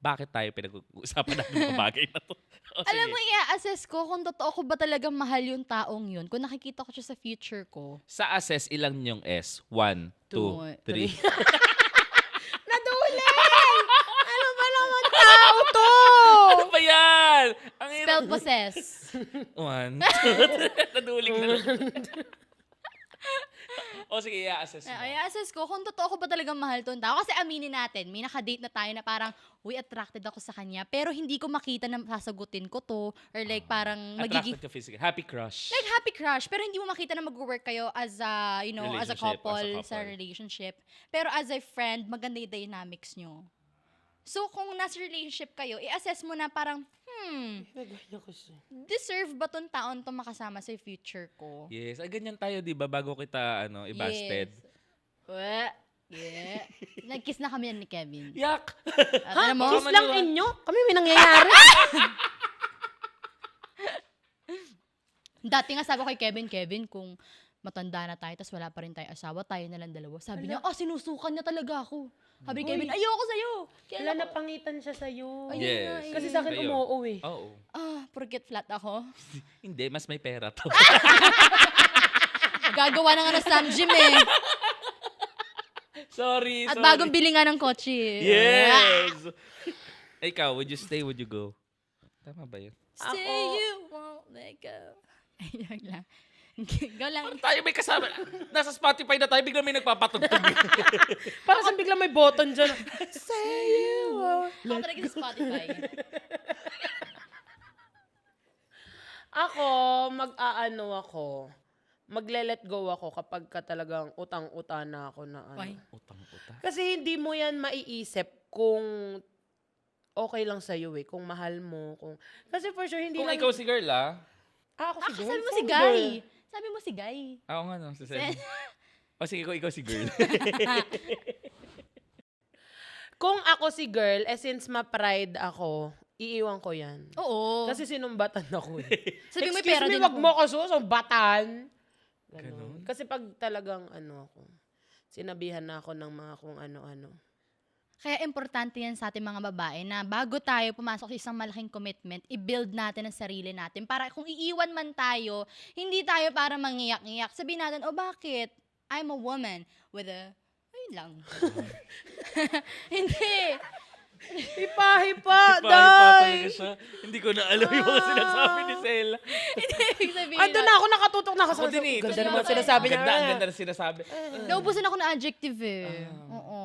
Bakit tayo pinag-uusapan natin mga bagay na to? O, Alam sige. mo, i-assess ko kung totoo ko ba talagang mahal yung taong yun. Kung nakikita ko siya sa future ko. Sa assess, ilang yung S? 1, 2, 3. Naduli! Ano ba naman tao to? Ano ba yan? Ang Spelled possess. 1, 2, naduling na lang. O sige, i-assess mo. I-assess ko kung totoo ko ba talagang mahal tong tao. Kasi aminin natin, may nakadate na tayo na parang, uy, attracted ako sa kanya. Pero hindi ko makita na sasagutin ko to. Or like parang magiging... Attracted ka physical. Happy crush. Like happy crush, pero hindi mo makita na mag-work kayo as a, as a couple, sa couple. relationship. Pero as a friend, maganda yung dynamics nyo. So, kung nasa relationship kayo, i-assess mo na parang, Nagaya ko siya. deserve ba tong taon to makasama sa future ko? Yes, ay ganyan tayo, di ba? Bago kita, i-busted. Yes. Yeah. Nag-kiss na kami yan ni Kevin. Yak! At alam mo, Kiss lang inyo? Kami may nangyayari. dati nga sabi ko kay Kevin, kung matanda na tayo, tas wala pa rin tayo asawa, tayo na lang dalawa. Sabi niya, sinusukan niya talaga ako. Sabi ni Kevin, ayoko sa'yo. Wala napangitan siya sa'yo. Ayun Yes. nga eh. Kasi sa akin Sa'yo. umuo eh. Oo. Porket flat ako. Hindi, mas may pera to. Gagawa na nga ng Sam Jim eh. Sorry, At sorry. bagong bili nga ng kotse. Yes! Ikaw, would you stay, would you go? Tama ba yun? Say Ako- you won't let go. Ayun lang. Go lang. Tayo may kasama. Nasa Spotify na tayo, bigla may nagpapatugtog. Parang sa bigla may button dyan. Say you Ako talaga sa Spotify. Ako, magle-let go ako kapag ka talagang utang-uta na ako na ano. Why? Utang-uta. Kasi hindi mo yan maiisip kung okay lang sa'yo eh, kung mahal mo. Kasi for sure, hindi Kung lang... ikaw si girl, Ako si girl? Sabi mo si Saan Guy. girl? Sabi mo si Guy. Oo nga, no? O sige, kung ikaw si girl. Kung ako si girl, since ma-pride ako, iiwan ko yan. Oo. Kasi sinumbatan ako eh. Sabi mo, may Excuse pera me, din wag ako. mo ako susumbatan. Ganun? Ganun. Kasi pag talagang ako, sinabihan na ako ng mga kung ano-ano. Kaya importante yan sa ating mga babae na bago tayo pumasok sa isang malaking commitment, i-build natin ang sarili natin. Para kung iiwan man tayo, hindi tayo para mangiyak-ngiyak. Sabihin natin, bakit? I'm a woman with a... Ayun lang. Hindi. Hipa-hipa, Hipa-hipa talaga day! siya. Hindi ko na alam yung mga sinasabi ni Sela. Ibig sabihin Ando na ako, nakatutok na ako sa Ako din eh. Ganda naman Tapos sinasabi niya. Ang ganda na sinasabi. Naubusan ako ng adjective eh. Oo.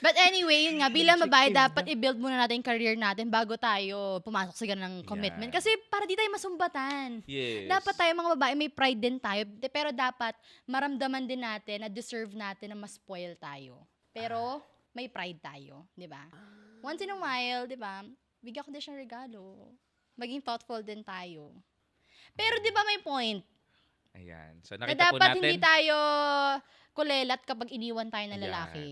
But anyway, yun nga, bilang babae, dapat i-build muna natin yung career natin bago tayo pumasok sa ganang commitment. Kasi para di tayo masumbatan. Yes. Dapat tayo mga babae, may pride din tayo. Pero dapat maramdaman din natin na deserve natin na ma-spoil tayo. Pero may pride tayo, di ba? Once in a while, di ba, bigyan ko din siyang regalo. Maging thoughtful din tayo. Pero di ba may point? Ayan. So Na nakita po dapat natin. hindi tayo kulelat kapag iniwan tayo ng Ayan. lalaki.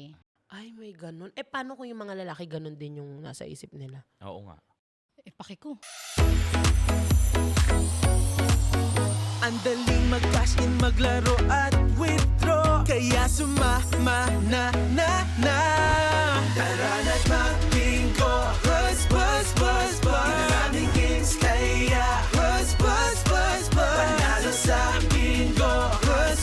Ay, may ganun. Paano kung yung mga lalaki ganun din yung nasa isip nila? Oo nga. Paki ko. Ang daling mag-cash in, maglaro at withdraw. Kaya sumama na. Tara na't mag-bingo. Buzz. Maraming games kaya buzz. Panalo sa bingo. Buzz.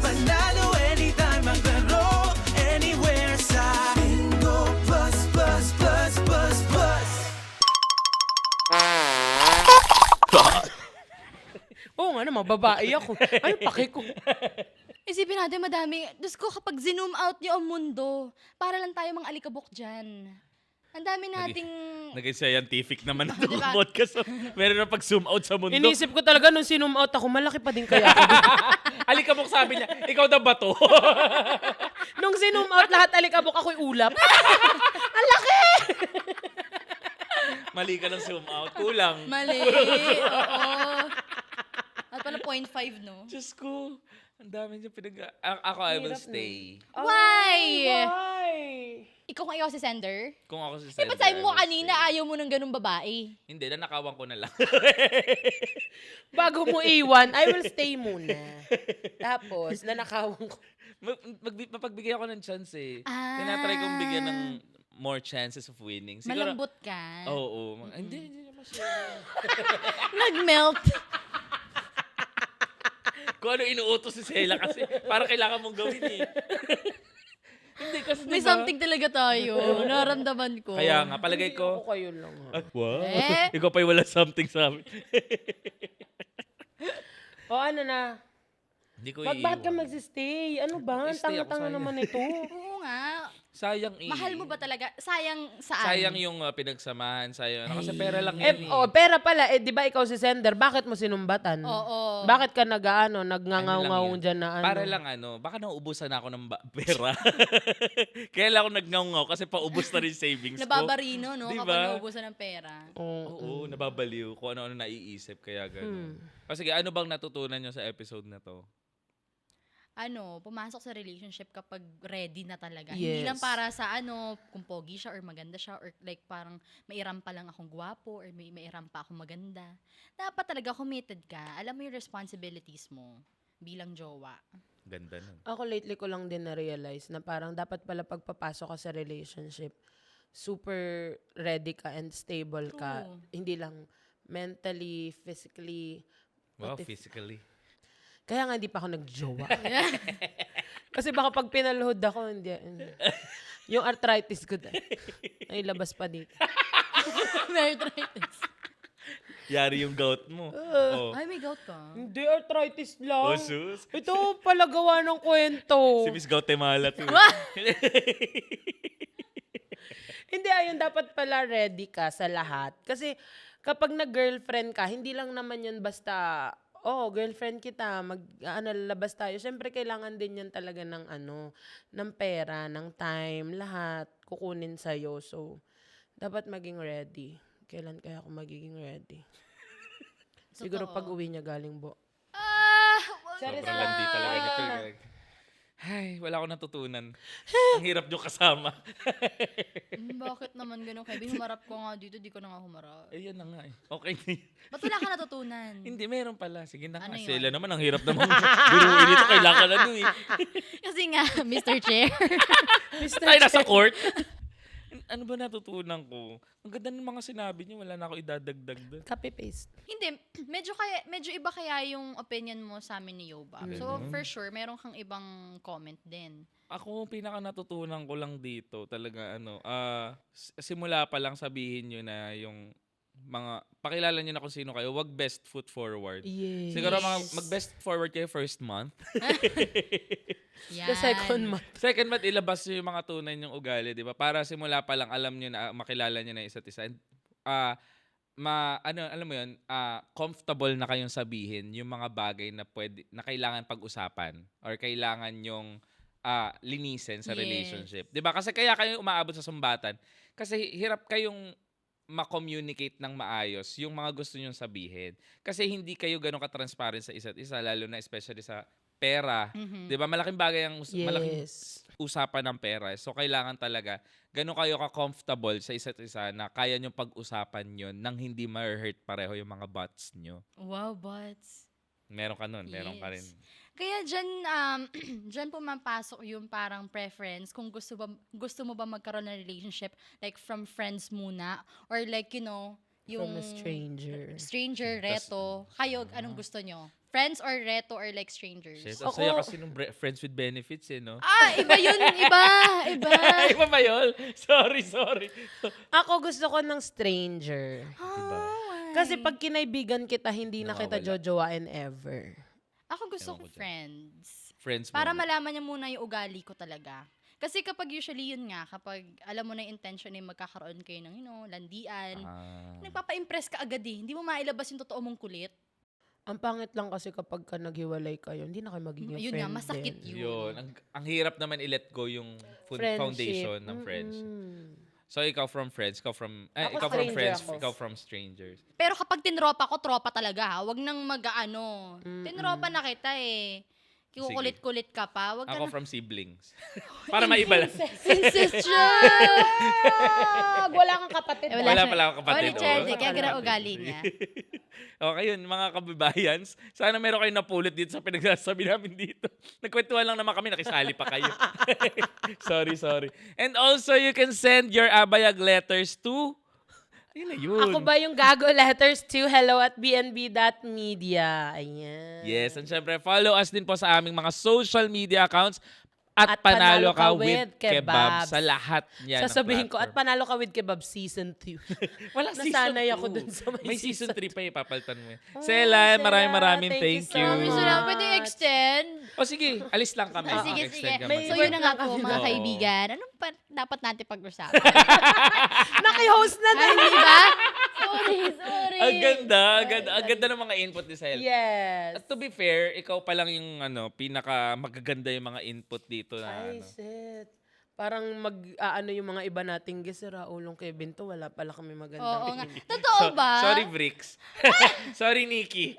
Panalo anytime, maglaro anywhere sa bingo. Buzz. Oo nga naman, babae ako. Ay, paki ko. Isipin natin, madami. Diyos ko, kapag zoom out niyo ang mundo, para lang tayo mga alikabok dyan. Ang dami nating... Naging scientific naman ito Diba? podcast. Meron na pag-zoom out sa mundo. Inisip ko talaga nung sinum out ako, malaki pa din kaya ako. Alikabok sabi niya, ikaw daw ba to? Nung sinum out lahat, alikabok ako'y ulap. Mali ka ng zoom out. Kulang. Mali. Oo. At pala 0.5, no? Diyos ko. Ang dami niya Ako, I will stay. Why? Why? Ikaw kung ikaw si sender? Kung ako si Eh, ba't Sandra, sabi I mo will kanina stay. ayaw mo ng ganung babae? Hindi, nanakawan ko na lang. Bago mo iwan, I will stay muna. Tapos, nanakawan ko. Mapagbigay ako ng chance eh. Ah. Tinatry kong bigyan ng more chances of winning. Siguro, Malambot ka. Oo. Hindi naman siya. Nag-melt. Kung ano inuutos si Sela kasi para kailangan mong gawin eh. Hindi kasi May diba? something talaga tayo. Naramdaman ko. Kaya nga, palagay Ako ko. kayo lang. Ha? Wow. Eh? Ikaw pa'y wala something sa amin. O ano na? Hindi ko Bakit ka iiwan. magsistay? Ano ba? Ang Stay ako, tanga-tanga sayang. naman ito. Oo nga. Sayang eh. Mahal mo ba talaga? Sayang saan? Sayang yung pinagsamahan. Sayang. Kasi pera lang yun eh. Pera pala. Di ba ikaw si sender? Bakit mo sinumbatan? Oo. Bakit ka nagngangaw Ano lang yun? dyan na ano? Para lang baka nauubusan na ako ng pera. Kaya lang ako nagngaw kasi paubos na rin savings ko. Nababarino, no? Diba? Kapag naubusan ng pera. Oo, nababaliw kung ano-ano naiisip. Kaya gano'n. Kasi ano bang natutunan nyo sa episode na to? Pumasok sa relationship kapag ready na talaga. Yes. Hindi lang para sa kung pogi siya or maganda siya or like parang mairam pa lang akong gwapo or mairam pa akong maganda. Dapat talaga committed ka. Alam mo yung responsibilities mo bilang jowa. Ganda nun. Ako lately ko lang din na-realize na parang dapat pala pagpapasok ka sa relationship, super ready ka and stable ka. True. Hindi lang mentally, physically. Wow, pati- physically. Kaya nga hindi pa ako nagjowa. Kasi baka pag pinaluhod ako, hindi. Yung arthritis ko, ay labas pa dito. May arthritis. Yari yung gout mo. Oh. Ay, may gout ka. Hindi, arthritis lang. Oh, sus. Ito pala gawa ng kwento. Si Miss Guatemala to. Hindi, ayun, dapat pala ready ka sa lahat. Kasi kapag nag-girlfriend ka, hindi lang naman yun basta, girlfriend kita, lalabas tayo. Siyempre, kailangan din yan talaga ng ng pera, ng time, lahat, kukunin sa'yo. So, dapat maging ready. Kailan kaya ako magiging ready? Siguro Totoo. pag uwi niya galing Sobrang landi talaga nito. Ay, wala akong natutunan. Ang hirap nyo kasama. Bakit naman ganun, Kevin? Humarap ko nga dito, di ko na nga humarap. Ayan na nga eh. Okay na yun. Ba't wala ka natutunan? Hindi, meron pala. Sige na Ano nga. yun? Sila naman, ang hirap naman. Biruin ito, kailangan ano eh. Kasi nga, Mr. Chair. Tayo nasa court. ano ba natutunan ko? Ang ganda ng mga sinabi niyo, wala na ako idadagdag doon. Copy-paste. Hindi, medyo iba kaya yung opinion mo sa amin ni Yoba. So, for sure, meron kang ibang comment din. Ako, pinaka natutunan ko lang dito, talaga simula pa lang sabihin nyo na yung pakilala nyo na kung sino kayo, wag best foot forward. Yes. Siguro mag-best forward kayo first month. Yan. The second month. Second month, ilabas nyo yung mga tunay nyong ugali, di ba? Para simula pa lang, alam nyo na, makilala nyo na isa't isa. And, alam mo yun, comfortable na kayong sabihin yung mga bagay na kailangan pag-usapan or kailangan yung linisin sa Yes. relationship. 'Di ba? Kasi kaya kayo umaabot sa sumbatan kasi hirap kayong ma-communicate ng maayos yung mga gusto nyong sabihin. Kasi hindi kayo gano'n ka-transparent sa isa't isa, lalo na especially sa pera. 'Di ba? Malaking bagay ang malaking usapan ng pera. So kailangan talaga gano'n kayo ka-comfortable sa isa't isa na kaya nyong pag-usapan yon nang hindi ma-hurt pareho yung mga butts nyo. Wow, butts. Meron ka nun, meron ka rin. Yes. Kaya dyan pumapasok yung parang preference kung gusto mo ba magkaroon ng relationship like from friends muna or like yung From a stranger. stranger, reto. Kayo, anong gusto nyo? Friends or reto or like strangers? Shit, ang saya kasi nung friends with benefits no? Iba yun, iba. Iba ba yun? Sorry. Ako gusto ko ng stranger. Why? Kasi pag kinaibigan kita, hindi na kita Nawawala. jojowain ever. Ako gusto Ewan ko ko dyan. friends. Friends mo. Para malaman niya muna yung ugali ko talaga. Kasi kapag usually yun nga, kapag alam mo na yung intention na magkakaroon kayo ng, landian, nagpapa-impress ka agad eh. Hindi mo mailabas yung totoo mong kulit. Ang pangit lang kasi kapag naghiwalay kayo, hindi na kayo magiging Yun friend nga, masakit din. yun. Ang hirap naman i-let go yung Friendship. foundation ng friendship. So ikaw from friends, ikaw from stranger friends, ako. ikaw from strangers. Pero kapag tinropa ko, tropa talaga ha. Huwag nang mag-ano. Tinropa na kita eh. Kukulit-kulit ka pa. Huwag ka Ako na. from siblings. Para maiba lang. Wala kang kapatid. Wala pala akong kapatid, Wala, Charlie. oh. Kaya ganun ugali niya. Okay yun, mga kababayans. Sana meron kayong napulot dito sa pinagsasabi namin dito. Nagkwentuhan lang naman kami, nakisali pa kayo. sorry. And also, you can send your abayag letters to... Ayun na yun. Ako ba yung gago letters to hello@bnb.media? Ayan. Yes, and syempre, follow us din po sa aming mga social media accounts at Panalo Ka with Kebab sa lahat niyan. Sasabihin ko, at Panalo Ka with Kebab Season 2. Walang Nasanay season ako 2. dun sa may season season 3 pa papalitan mo. Sela, Sela, maraming thank thank you you. so Gusto lang, pwede extend. O sige, alis lang kami. Sige. Extend ka May So mag- yun na nga po, Oo. mga kaibigan. Anong pa dapat natin pag-usapan? Naki-host na Ay, di ba? Sorry. Ang ganda ng mga input ni Sel. Yes. At to be fair, ikaw pa lang yung pinaka magaganda yung mga input dito na Ay, shit. Parang yung mga iba nating guest, Raulong Kevin to, wala pala kami maganda. Oo nga. Totoo ba? Sorry, Bricks. Sorry, Nikki.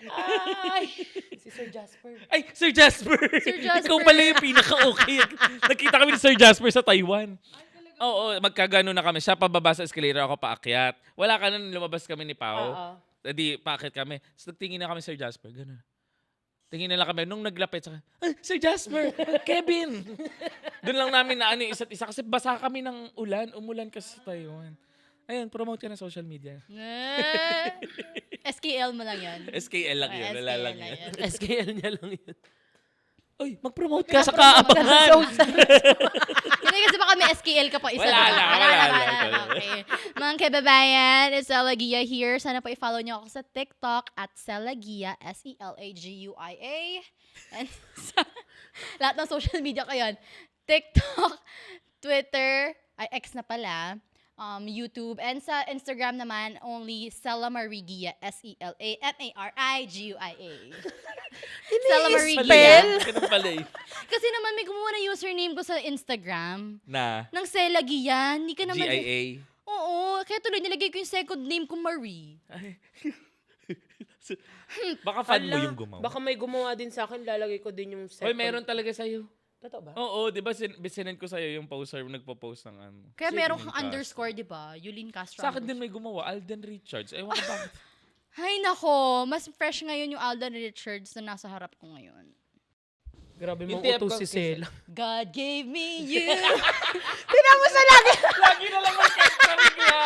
Ay! Si Sir Jasper. Ay, Sir Jasper. Sir Jasper. Ikaw pala yung pinaka-okay. Nakita kami ni Sir Jasper sa Taiwan. Oo, magkagano na kami. Siya pababa sa escalator, ako paakyat. Wala ka nun, lumabas kami ni Pao. Oo. Di, paakyat kami. So, nagtingin na kami Sir Jasper. Ganun. Tingin na lang kami. Nung naglapit, saka, Sir Jasper! Kevin! Doon lang namin na yung isa't isa. Kasi basa kami ng ulan. Umulan kasi sa Taiwan. Ayun, promote ka na social media. SKL mo lang yan. SKL lang yun. Wala lang yun. SKL niya lang yun. Uy, mag-promote ka sa kaabangan. Hindi kasi baka may SKL ka pa isa. Wala diba? na. Okay. Mga kababayan, it's Selagia here. Sana po i-follow niyo ako sa TikTok at Selagia, Selaguia. And sa lahat ng social media ko yun. TikTok, Twitter, X na pala, YouTube, and sa Instagram naman, only Sela Marigia, SELAMARIGUIA. Sela Marigia. Ganun pala eh. Kasi naman may gumawa ng username ko sa Instagram. Na, Nang Selagia, hindi ka naman... GIA. Oo, kaya tuloy nilagay ko yung second name ko, Marie. Baka fan mo Ala, yung gumawa. Baka may gumawa din sa akin, lalagay ko din yung second. Hoy, meron talaga sa'yo. Totoo ba? Oo, di ba sinend ko sa'yo yung poster, nagpo-post ng ano. Kaya meron kang Yulin underscore, di ba? Yulin Castro. Sa akin din may gumawa, Alden Richards. Ewan ko bakit. Ay, nako. Mas fresh ngayon yung Alden Richards na nasa harap ko ngayon. Grabe mong Hindi, utos si Sela. God gave me you. Tignan mo sa lagi. Lagi na lang magkanta bigla.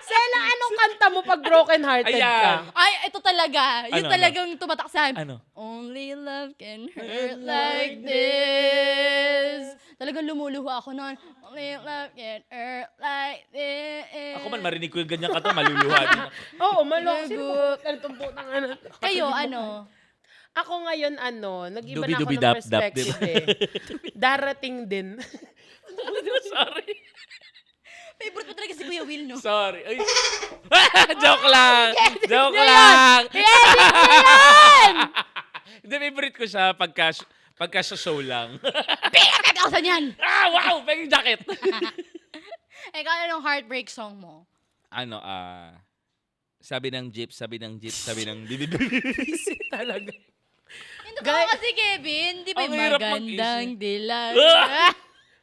Sela, anong kanta mo pag broken-hearted ka? Ayan. Ay, ito talaga. Yung Ano, talagang tumatak sa akin. Ano? Only love can hurt like this. Talagang lumuluho ako noon. Only love can hurt like this. Ako man marinig ko yung ganyan kanta, maluluha din ako. Oo, malok. Sino Lago. po? Ganitong putang ano. Kayo, ano? Ako ngayon, nag-iba na ako ng Dubi-dubi-dap-dap, perspective eh. Darating din. Sorry. Favorite mo talaga si Kuya Will, no? Sorry. Ay. Joke lang. Joke lang. Hindi, favorite ko siya pagka show lang. Pingat ako sa niyan! Wow! Peggy jacket! Ikaw, anong heartbreak song mo? Ano, sabi ng jeep, sabi ng Talaga. Hindi ko kasi, Kevin. Di ba Ang hirap magandang mag-isip. dilag?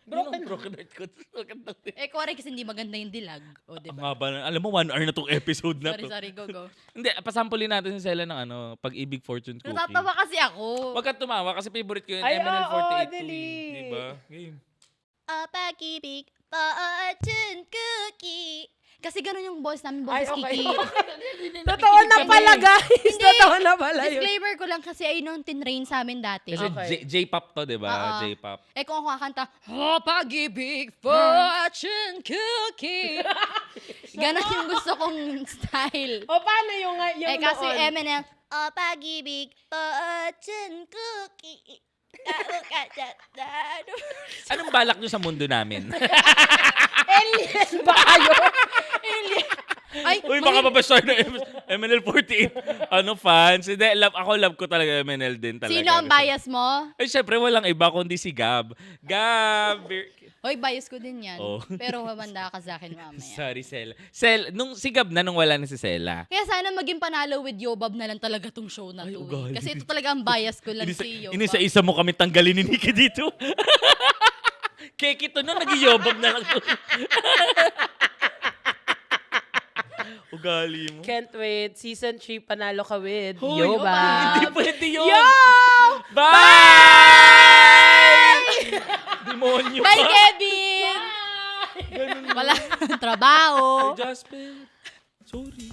broken heart ko. Kuwari kasi hindi maganda yung dilag. O, di Ang ba? haba na. Alam mo, 1 hour na tong episode na to. Sorry, go. Hindi, pasampulin natin si Sela ng Pag-ibig Fortune Cookie. Natatawa kasi ako. Huwag kang tumawa kasi favorite ko yung Ay, MNL 48 oo, to dali. Diba? Game. Pag-ibig, fortune cookie. Kasi ganun yung boss namin, Ay, boss okay. Kiki. Totoo na pala, guys. Totoo na pala yun. Disclaimer ko lang kasi ay nung tinrain sa amin dati. Kasi Okay. J-pop to, diba? Oo. J-pop. Eh kung ako kakanta, pag-ibig, fortune cookie. Ganon yung gusto kong style. O, paano yung Eh kasi noon? Eminem, pag-ibig, fortune cookie. Anong balak nyo sa mundo namin? Alien ba kayo? Ay, Uy, baka mabasar na MNL 48. Fans? Hindi, love ko talaga MNL din talaga. sino ang bias mo? Eh, syempre, walang iba kundi si Gab. Gab! Hoy, bias ko din yan. Oh. Pero humanda ka sa akin mamaya. Sorry, Sel. Nung si Gab na, nung wala na si Sela. Kaya sana maging panalo with Yobab na lang talaga tong show na Ay, to. ugali. Kasi ito talaga ang bias ko lang si Yobab. Inisa-isa mo kami tanggalin ni Nikki dito. Keki to no, nag-Yobab na lang to. Ugali mo. Can't wait. Season 3, panalo ka with Hoy, Yoba. Hindi pwede yun. Yo! Bye! Demonyo Bye, pa. Kevin! Wala trabaho. Jasper. Sorry.